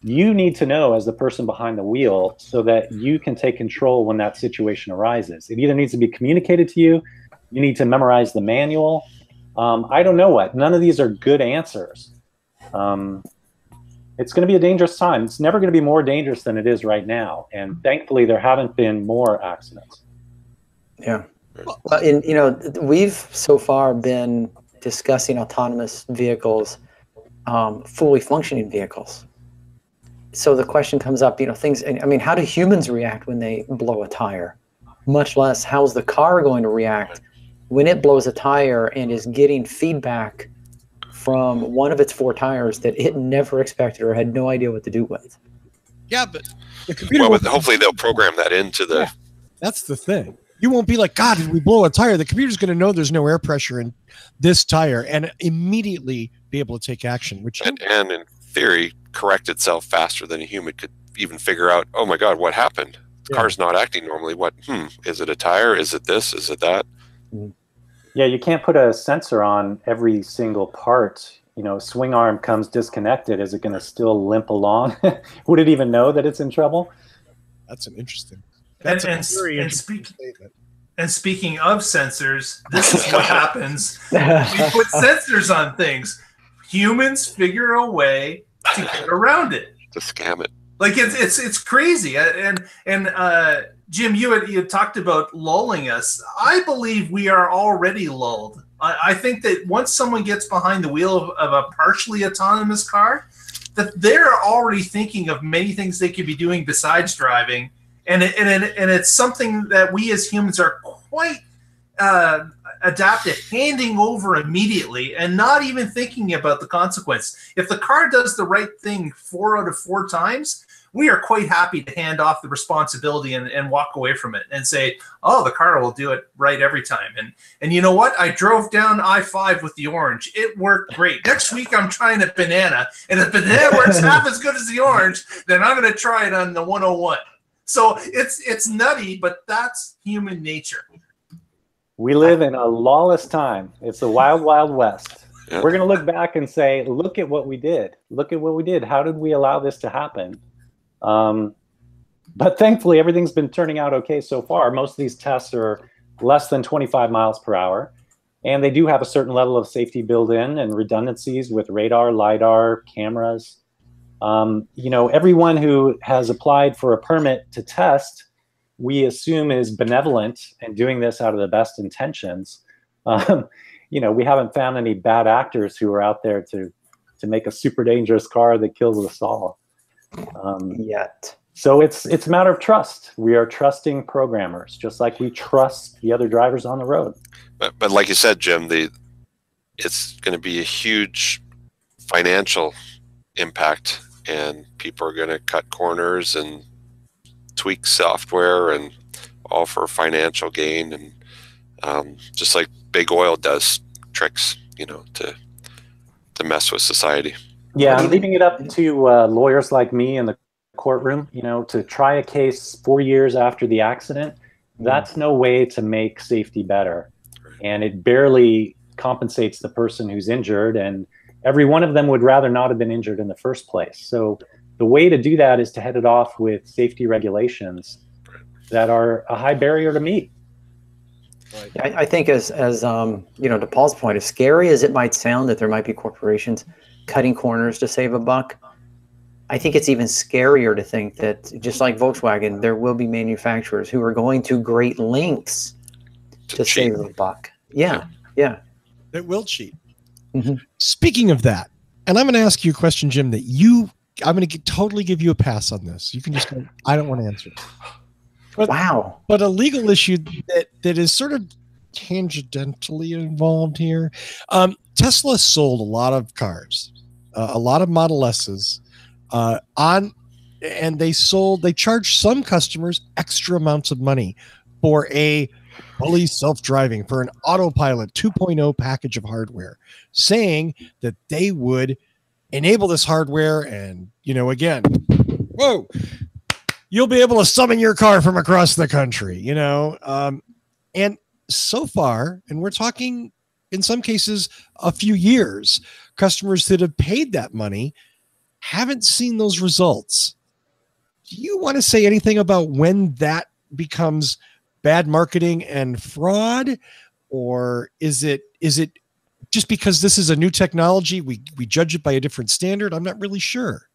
You need to know as the person behind the wheel so that you can take control when that situation arises. It either needs to be communicated to you, you need to memorize the manual. I don't know what. None of these are good answers. It's going to be a dangerous time. It's never going to be more dangerous than it is right now. And thankfully, there haven't been more accidents. Yeah. Well, we've so far been discussing autonomous vehicles, fully functioning vehicles. So the question comes up, how do humans react when they blow a tire? Much less, how's the car going to react when it blows a tire and is getting feedback from one of its 4 tires that it never expected or had no idea what to do with? Yeah, but the computer. Well, hopefully they'll program that into the. Yeah, that's the thing. You won't be like, God, did we blow a tire? The computer's going to know there's no air pressure in this tire and immediately be able to take action. And in theory, correct itself faster than a human could even figure out, oh my God, what happened? The car's not acting normally. What? Is it a tire? Is it this? Is it that? Yeah, you can't put a sensor on every single part. Swing arm comes disconnected. Is it going to still limp along? Would it even know that it's in trouble? That's an interesting. And speaking of sensors, this is what happens. We put sensors on things. Humans figure a way to get around it. To scam it. Like it's crazy. And Jim, you had talked about lulling us. I believe we are already lulled. I think that once someone gets behind the wheel of a partially autonomous car, that they're already thinking of many things they could be doing besides driving. And it's something that we as humans are quite adapted, handing over immediately and not even thinking about the consequence. If the car does the right thing 4 out of 4 times, we are quite happy to hand off the responsibility and walk away from it and say, oh, the car will do it right every time. And you know what? I drove down I-5 with the orange. It worked great. Next week, I'm trying a banana. And if banana works half as good as the orange, then I'm going to try it on the 101. So it's nutty, but that's human nature. We live in a lawless time. It's the wild, wild west. Yeah. We're going to look back and say, look at what we did. Look at what we did. How did we allow this to happen? But thankfully, everything's been turning out okay so far. Most of these tests are less than 25 miles per hour. And they do have a certain level of safety built in and redundancies with radar, LiDAR, cameras. Everyone who has applied for a permit to test, we assume is benevolent and doing this out of the best intentions. We haven't found any bad actors who are out there to make a super dangerous car that kills us all yet. So it's a matter of trust. We are trusting programmers, just like we trust the other drivers on the road. But like you said, Jim, it's going to be a huge financial impact, and people are going to cut corners and tweak software, and all for financial gain, and just like big oil does tricks, to mess with society. Yeah, I'm leaving it up to lawyers like me in the courtroom, to try a case 4 years after the accident. That's no way to make safety better. And it barely compensates the person who's injured, and every one of them would rather not have been injured in the first place. So the way to do that is to head it off with safety regulations that are a high barrier to meet. Right. I think as to Paul's point, as scary as it might sound that there might be corporations cutting corners to save a buck, I think it's even scarier to think that, just like Volkswagen, there will be manufacturers who are going to great lengths to save a buck. Yeah. That will cheat. Mm-hmm. Speaking of that, and I'm going to ask you a question, Jim, that I'm going to totally give you a pass on this. You can just go, I don't want to answer it. But, wow. But a legal issue that is sort of tangentially involved here. Tesla sold a lot of cars, a lot of Model S's, and they charged some customers extra amounts of money for a fully self-driving, for an autopilot 2.0 package of hardware, saying that they would enable this hardware and, again, whoa, you'll be able to summon your car from across the country, and so far, and we're talking in some cases a few years, customers that have paid that money haven't seen those results. Do you want to say anything about when that becomes bad marketing and fraud, or is it just because this is a new technology, we judge it by a different standard? I'm not really sure.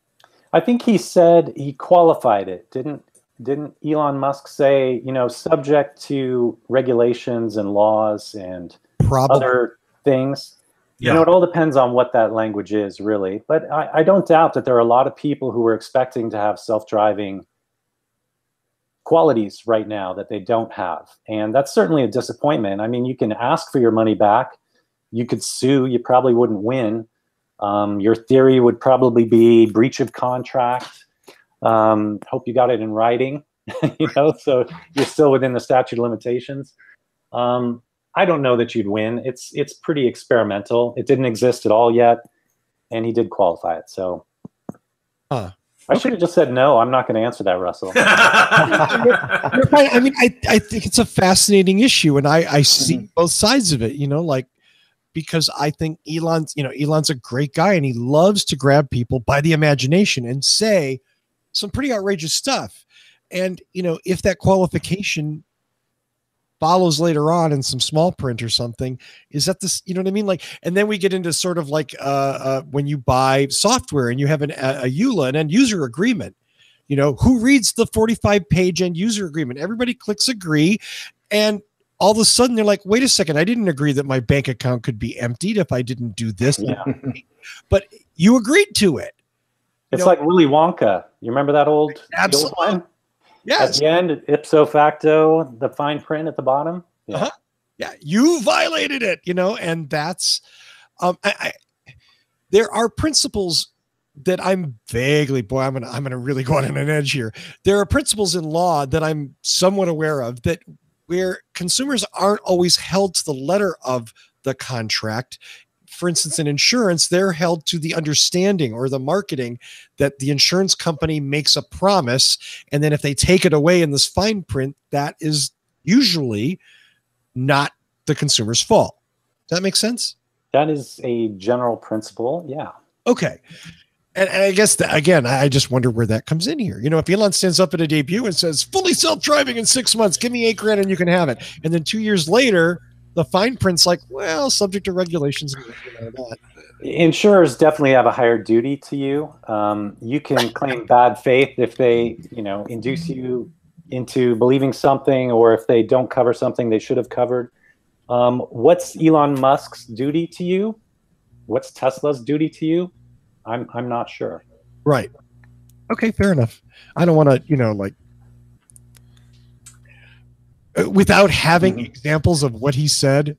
I think he said he qualified it. Didn't Elon Musk say, subject to regulations and laws and other things? Yeah. It all depends on what that language is, really. But I don't doubt that there are a lot of people who are expecting to have self-driving qualities right now that they don't have. And that's certainly a disappointment. I mean, you can ask for your money back. You could sue. You probably wouldn't win. Your theory would probably be breach of contract. Hope you got it in writing, so you're still within the statute of limitations. I don't know that you'd win. It's pretty experimental. It didn't exist at all yet, and he did qualify it. So I should have just said no. I'm not going to answer that, Russell. You're fine. I mean, I think it's a fascinating issue, and I see both sides of it. Because I think Elon's a great guy, and he loves to grab people by the imagination and say some pretty outrageous stuff. And, if that qualification follows later on in some small print or something, is that this, you know what I mean? Like, and then we get into sort of like when you buy software and you have a EULA, an end user agreement, who reads the 45-page end user agreement? Everybody clicks agree. And all of a sudden they're like, wait a second, I didn't agree that my bank account could be emptied if I didn't do this. Yeah. But you agreed to it. It's like Willy Wonka. You remember that old one? Yes. At the end, ipso facto, the fine print at the bottom. Yeah. Uh-huh. Yeah. You violated it, and that's, there are principles that I'm vaguely, I'm going to really go on an edge here. There are principles in law that I'm somewhat aware of that where consumers aren't always held to the letter of the contract. For instance, in insurance, they're held to the understanding or the marketing that the insurance company makes a promise. And then if they take it away in this fine print, that is usually not the consumer's fault. Does that make sense? That is a general principle. Yeah. Okay. And I guess, again, I just wonder where that comes in here. You know, if Elon stands up at a debut and says, fully self-driving in 6 months, give me $8,000 and you can have it. And then 2 years later, the fine print's like, well, subject to regulations. Insurers definitely have a higher duty to you. You can claim bad faith if they, induce you into believing something, or if they don't cover something they should have covered. What's Elon Musk's duty to you? What's Tesla's duty to you? I'm not sure. Right. Okay, fair enough. I don't want to, without having examples of what he said,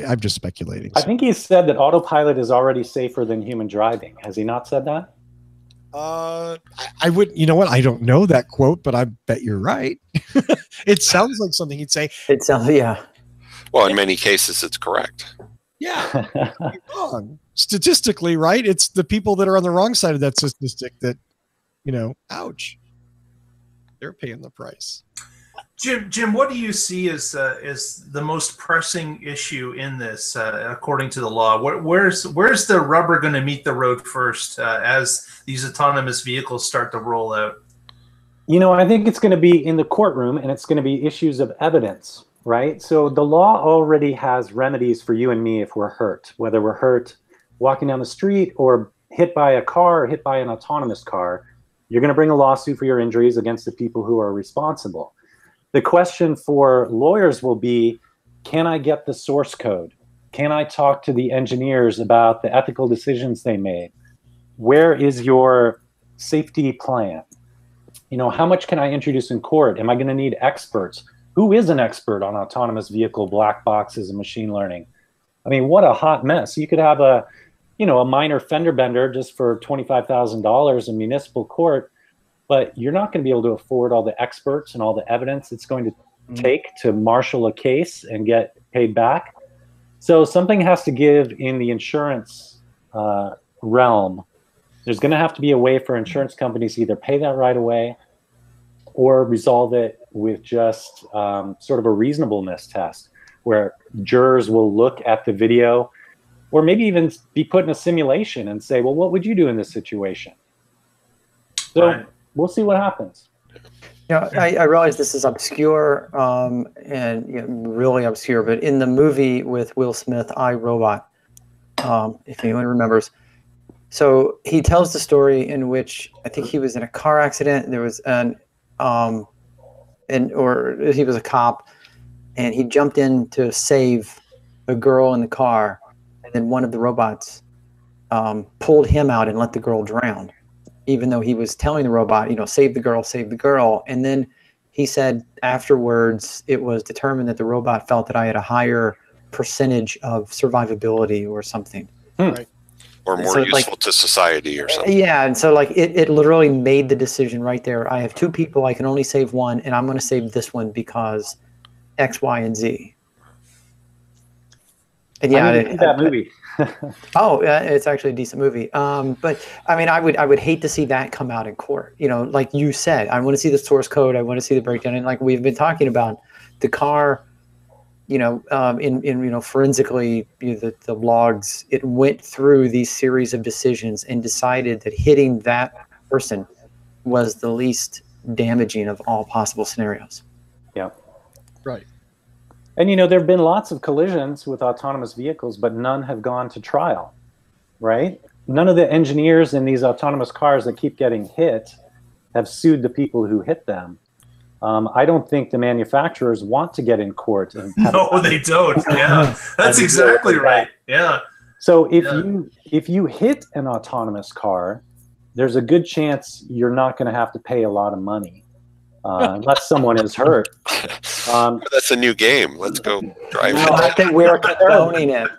I'm just speculating. I think he said that autopilot is already safer than human driving. Has he not said that? I would, you know what? I don't know that quote, but I bet you're right. It sounds like something he'd say. It sounds, yeah. Well, in many cases, it's correct. Yeah. You're wrong. Statistically, right? It's the people that are on the wrong side of that statistic that, ouch. They're paying the price. Jim, what do you see as the most pressing issue in this, according to the law? Where's the rubber going to meet the road first as these autonomous vehicles start to roll out? I think it's going to be in the courtroom, and it's going to be issues of evidence, right? So the law already has remedies for you and me if we're hurt, whether we're hurt walking down the street or hit by a car or hit by an autonomous car. You're going to bring a lawsuit for your injuries against the people who are responsible. The question for lawyers will be, can I get the source code? Can I talk to the engineers about the ethical decisions they made? Where is your safety plan? How much can I introduce in court? Am I going to need experts? Who is an expert on autonomous vehicle black boxes and machine learning? I mean, what a hot mess. You could have a minor fender bender just for $25,000 in municipal court, but you're not going to be able to afford all the experts and all the evidence it's going to take to marshal a case and get paid back. So something has to give in the insurance realm. There's going to have to be a way for insurance companies to either pay that right away or resolve it with just sort of a reasonableness test where jurors will look at the video or maybe even be put in a simulation and say, well, what would you do in this situation? So right. We'll see what happens. I realize this is obscure and really obscure, but in the movie with Will Smith, I, Robot, if anyone remembers, so he tells the story in which I think he was in a car accident. There was or he was a cop, and he jumped in to save a girl in the car, and then one of the robots pulled him out and let the girl drown, even though he was telling the robot, save the girl. And then he said afterwards it was determined that the robot felt that I had a higher percentage of survivability or something. Right. Or more useful to society or something. Yeah, and so it literally made the decision right there. I have two people, I can only save one, and I'm going to save this one because X, Y, and Z. And yeah, that movie. It's actually a decent movie. But I mean, I would hate to see that come out in court. Like you said, I want to see the source code. I want to see the breakdown. And like we've been talking about, the car, forensically, the logs, it went through these series of decisions and decided that hitting that person was the least damaging of all possible scenarios. Yeah. Right. And, there have been lots of collisions with autonomous vehicles, but none have gone to trial, right? None of the engineers in these autonomous cars that keep getting hit have sued the people who hit them. I don't think the manufacturers want to get in court. No, they don't. Yeah, that's exactly right. Yeah. So if you hit an autonomous car, there's a good chance you're not going to have to pay a lot of money. Unless someone is hurt. That's a new game. Let's go drive. No, I think we're condoning it.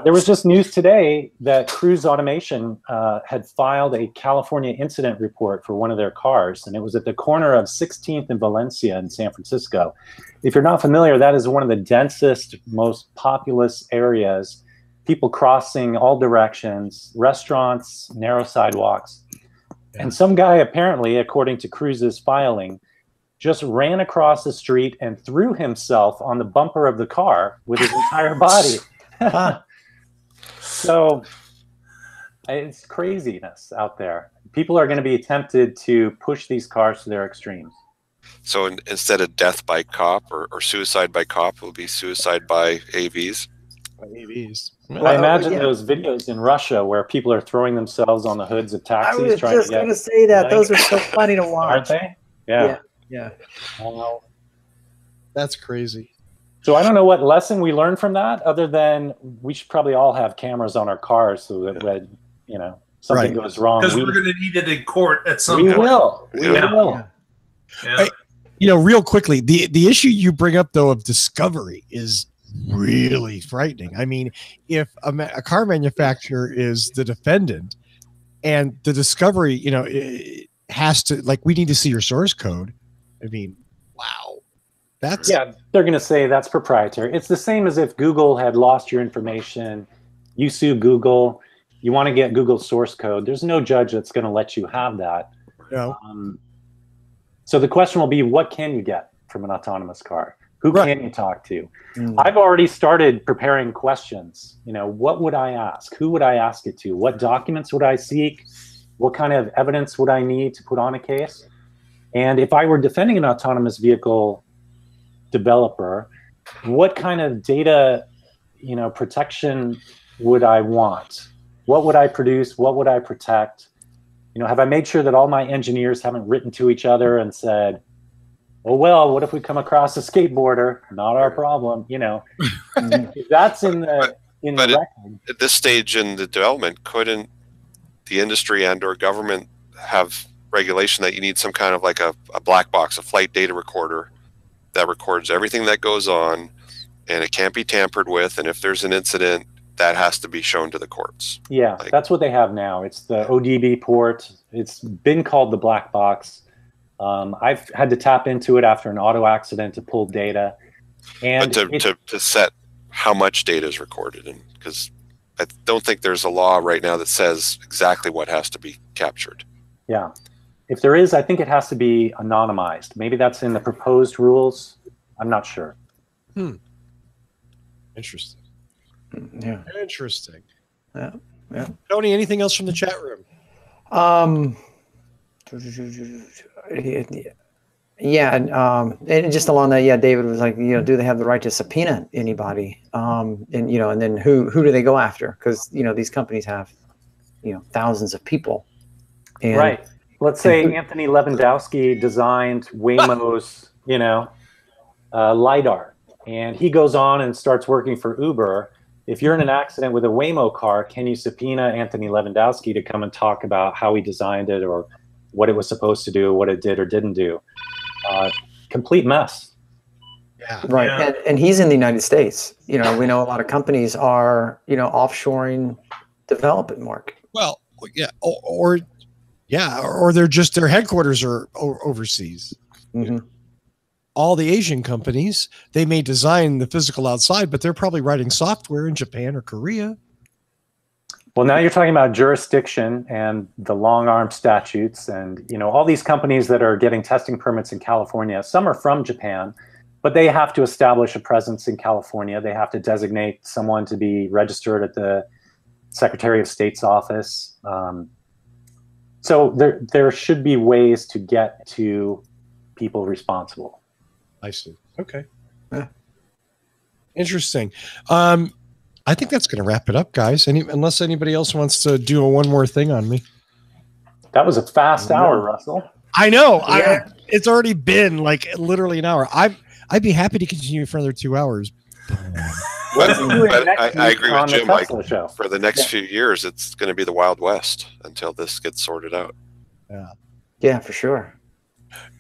There was just news today that Cruise Automation had filed a California incident report for one of their cars, and it was at the corner of 16th and Valencia in San Francisco. If you're not familiar, that is one of the densest, most populous areas. People crossing all directions, restaurants, narrow sidewalks. And some guy, apparently, according to Cruise's filing, just ran across the street and threw himself on the bumper of the car with his entire body. So It's craziness out there. People are going to be tempted to push these cars to their extremes. So instead of death by cop or suicide by cop, it will be suicide by AVs. AVs. Well, I imagine those videos in Russia where people are throwing themselves on the hoods of taxis. I was just going to say that. Those are so funny to watch. Aren't they? Yeah. Well, that's crazy. So I don't know what lesson we learned from that, other than we should probably all have cameras on our cars so that when, something goes wrong. Because we're going to need it in court at some point. We will. Yeah. Real quickly, the issue you bring up, though, of discovery is really frightening. I mean, if a car manufacturer is the defendant and the discovery, it has to, we need to see your source code. I mean, wow. They're going to say that's proprietary. It's the same as if Google had lost your information. You sue Google. You want to get Google's source code. There's no judge that's going to let you have that. No. So the question will be, what can you get from an autonomous car? Who can you talk to? I've already started preparing questions. What would I ask? Who would I ask it to? What documents would I seek? What kind of evidence would I need to put on a case? And if I were defending an autonomous vehicle developer, what kind of data, protection would I want? What would I produce? What would I protect? Have I made sure that all my engineers haven't written to each other and said, oh, well, what if we come across a skateboarder? Not our problem. If that's in the record. At this stage in the development, couldn't the industry and or government have regulation that you need some kind of a black box, a flight data recorder that records everything that goes on, and it can't be tampered with, and if there's an incident, that has to be shown to the courts. Yeah, that's what they have now. It's the ODB port. It's been called the black box. I've had to tap into it after an auto accident to pull data. And to set how much data is recorded, and because I don't think there's a law right now that says exactly what has to be captured. Yeah. If there is, I think it has to be anonymized. Maybe that's in the proposed rules. I'm not sure. Interesting. Yeah. Interesting. Yeah. Tony, anything else from the chat room? And just along that, David was like, do they have the right to subpoena anybody? And then who do they go after? Because these companies have thousands of people. And, right. Let's say Anthony Lewandowski designed Waymo's LiDAR, and he goes on and starts working for Uber. If you're in an accident with a Waymo car, can you subpoena Anthony Lewandowski to come and talk about how he designed it or what it was supposed to do, what it did or didn't do? Complete mess. Yeah. Right. Yeah. And he's in the United States. We know a lot of companies are, offshoring development work. Well, yeah. Or their headquarters are overseas. Mm-hmm. All the Asian companies, they may design the physical outside, but they're probably writing software in Japan or Korea. Well, now you're talking about jurisdiction and the long arm statutes and, all these companies that are getting testing permits in California. Some are from Japan, but they have to establish a presence in California. They have to designate someone to be registered at the Secretary of State's office. So there should be ways to get to people responsible. I see. Okay. Yeah. Interesting. I think that's going to wrap it up, guys. Unless anybody else wants to do one more thing on me. That was a fast hour, Russell. I know. Yeah. It's already been literally an hour. I'd be happy to continue for another 2 hours. But I agree with Jim. For the next few years, it's going to be the Wild West until this gets sorted out. Yeah, for sure.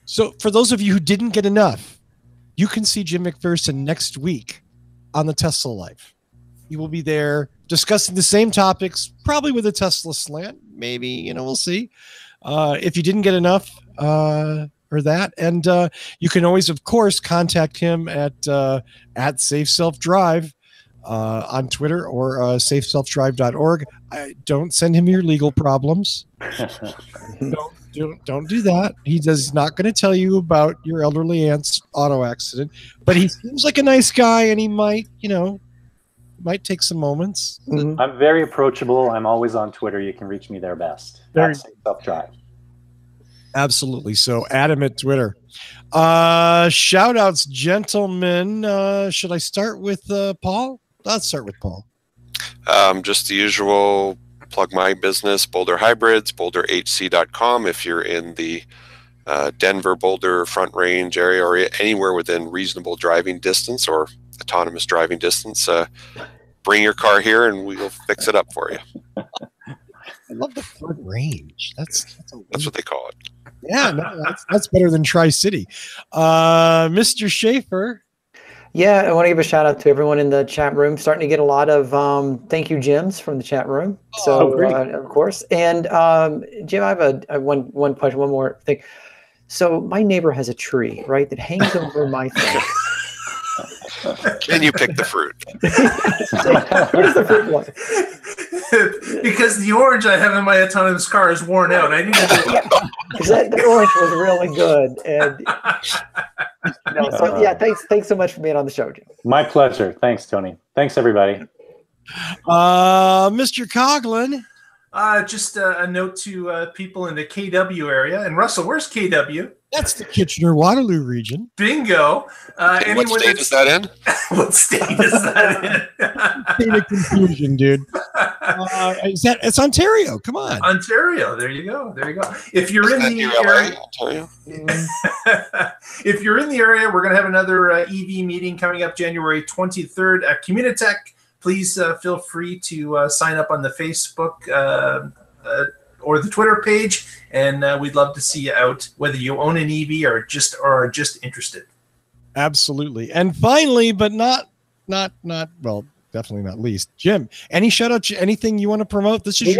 So for those of you who didn't get enough, you can see Jim McPherson next week on the Tesla Life. He will be there discussing the same topics, probably with a Tesla slant. Maybe, we'll see. If you didn't get enough or that. And you can always, of course, contact him at Safe Self Drive on Twitter or safeselfdrive.org. Don't send him your legal problems. Don't do that. He's not going to tell you about your elderly aunt's auto accident, but he seems like a nice guy, and he might, might take some moments. Mm-hmm. I'm very approachable. I'm always on Twitter. You can reach me there best. That's Safe Self Drive. Absolutely. So Adam at Twitter. Shout outs, gentlemen. Should I start with Paul? Let's start with Paul. Just the usual, plug my business, Boulder Hybrids, boulderhc.com. If you're in the Denver, Boulder, Front Range area or anywhere within reasonable driving distance or autonomous driving distance, bring your car here and we'll fix it up for you. I love the Front Range. That's what they call it. Yeah, no, that's better than Tri-City. Mr. Schaefer. Yeah, I want to give a shout out to everyone in the chat room. Starting to get a lot of thank you, Jims, from the chat room. So, of course. And Jim, I have one question, one more thing. So my neighbor has a tree, right, that hangs over my fence. Can you pick the fruit? Where's the fruit one? Because the orange I have in my autonomous car is worn out. I need to because that orange was really good. And thanks so much for being on the show, Jim. My pleasure. Thanks, Tony. Thanks, everybody. Mr. Coughlin. Just a note to people in the KW area. And Russell, where's KW? That's the Kitchener-Waterloo region. Bingo. What state is that in? What state is that in? State of confusion, dude. It's Ontario. Come on. Ontario. There you go. If you're in the area, Ontario. If you're in the area, we're going to have another EV meeting coming up January 23rd at Communitech. Please feel free to sign up on the Facebook or the Twitter page, and we'd love to see you out, whether you own an EV or are just interested. Absolutely. And finally, but not definitely not least, Jim, any shout out, anything you want to promote? This is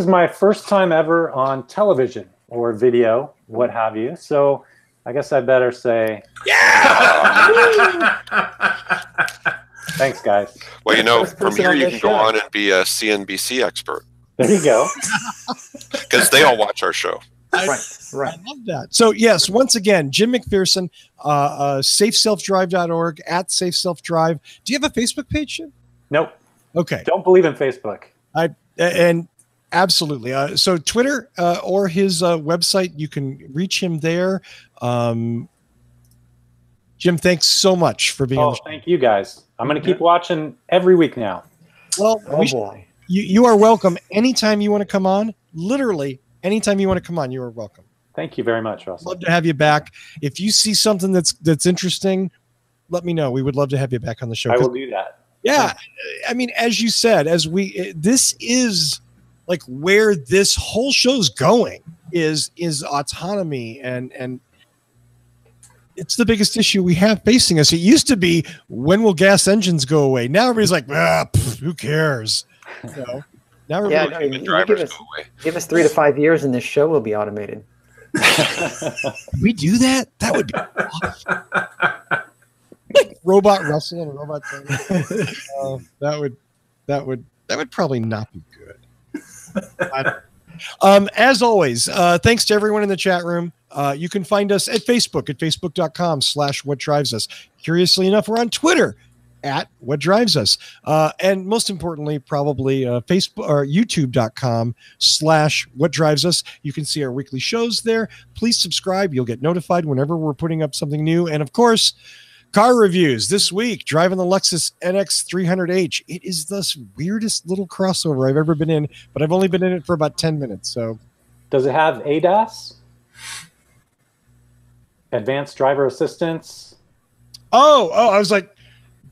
my first time ever on television or video, what have you. So I guess I better say, thanks, guys. Well, from here you can go on and be a CNBC expert. There you go. Because they all watch our show. Right. I love that. So, yes, once again, Jim McPherson, safeselfdrive.org, at safeselfdrive. Do you have a Facebook page, Jim? Nope. Okay. Don't believe in Facebook. And absolutely. So Twitter or his website, you can reach him there. Jim, thanks so much for being on the show. Thank you, guys. I'm going to keep watching every week now. Well, boy. You are welcome. Anytime you want to come on, literally anytime you want to come on, you are welcome. Thank you very much, Russell. Love to have you back. If you see something that's interesting, let me know. We would love to have you back on the show. I will do that. Yeah. I mean, as you said, this is like where this whole show's going is autonomy and it's the biggest issue we have facing us. It used to be, when will gas engines go away? Now everybody's like, who cares? Now give us 3 to 5 years and this show will be automated. We do that? That would be awesome. Robot Russell and a robot Tony. That would probably not be good. As always, thanks to everyone in the chat room. You can find us at facebook.com/whatdrivesus. Curiously enough, we're on Twitter at What Drives Us. And most importantly, probably Facebook or youtube.com/whatdrivesus. You can see our weekly shows there. Please subscribe. You'll get notified whenever we're putting up something new. And of course, car reviews this week, driving the Lexus NX 300H. It is the weirdest little crossover I've ever been in, but I've only been in it for about 10 minutes. So, does it have ADAS? Advanced driver assistance? Oh, I was like,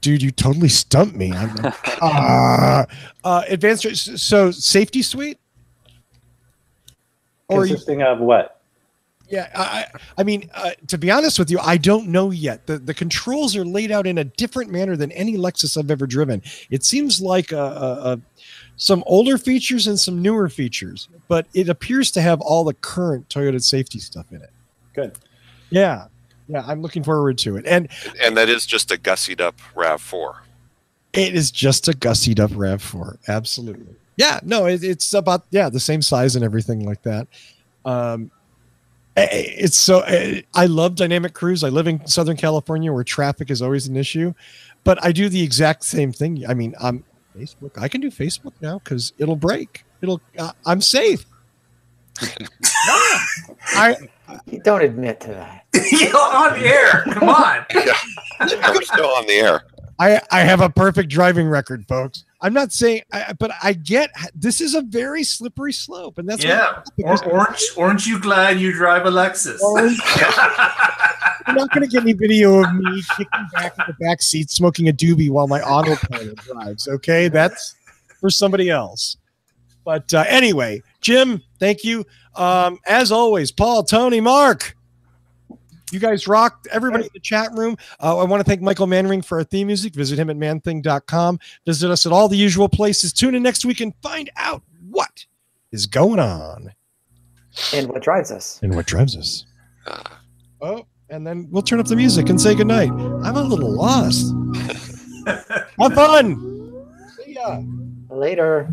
dude, you totally stumped me. I'm like, advanced, so safety suite? Consisting of what? Yeah, I mean, to be honest with you, I don't know yet. The controls are laid out in a different manner than any Lexus I've ever driven. It seems like some older features and some newer features, but it appears to have all the current Toyota safety stuff in it. Good. Yeah, I'm looking forward to it. And that is just a gussied up RAV4. It is just a gussied up RAV4. Absolutely. Yeah, no, it's about the same size and everything like that. It's so I love dynamic cruise. I live in Southern California where traffic is always an issue, but I do the exact same thing. I mean, I'm Facebook. I can do Facebook now because it'll break. I'm safe. You don't admit to that. You're on the air. Come on. Yeah, we're still on the air. I have a perfect driving record, folks. I'm not saying, but I get this is a very slippery slope, and that's Aren't you glad you drive a Lexus? You're not going to get any video of me kicking back in the back seat, smoking a doobie while my autopilot drives. Okay, that's for somebody else. But anyway, Jim, thank you. As always, Paul, Tony, Mark. You guys rocked. Everybody in the chat room. I want to thank Michael Manring for our theme music. Visit him at manthing.com. Visit us at all the usual places. Tune in next week and find out what is going on. And what drives us. Oh, and then we'll turn up the music and say goodnight. I'm a little lost. Have fun. See ya. Later.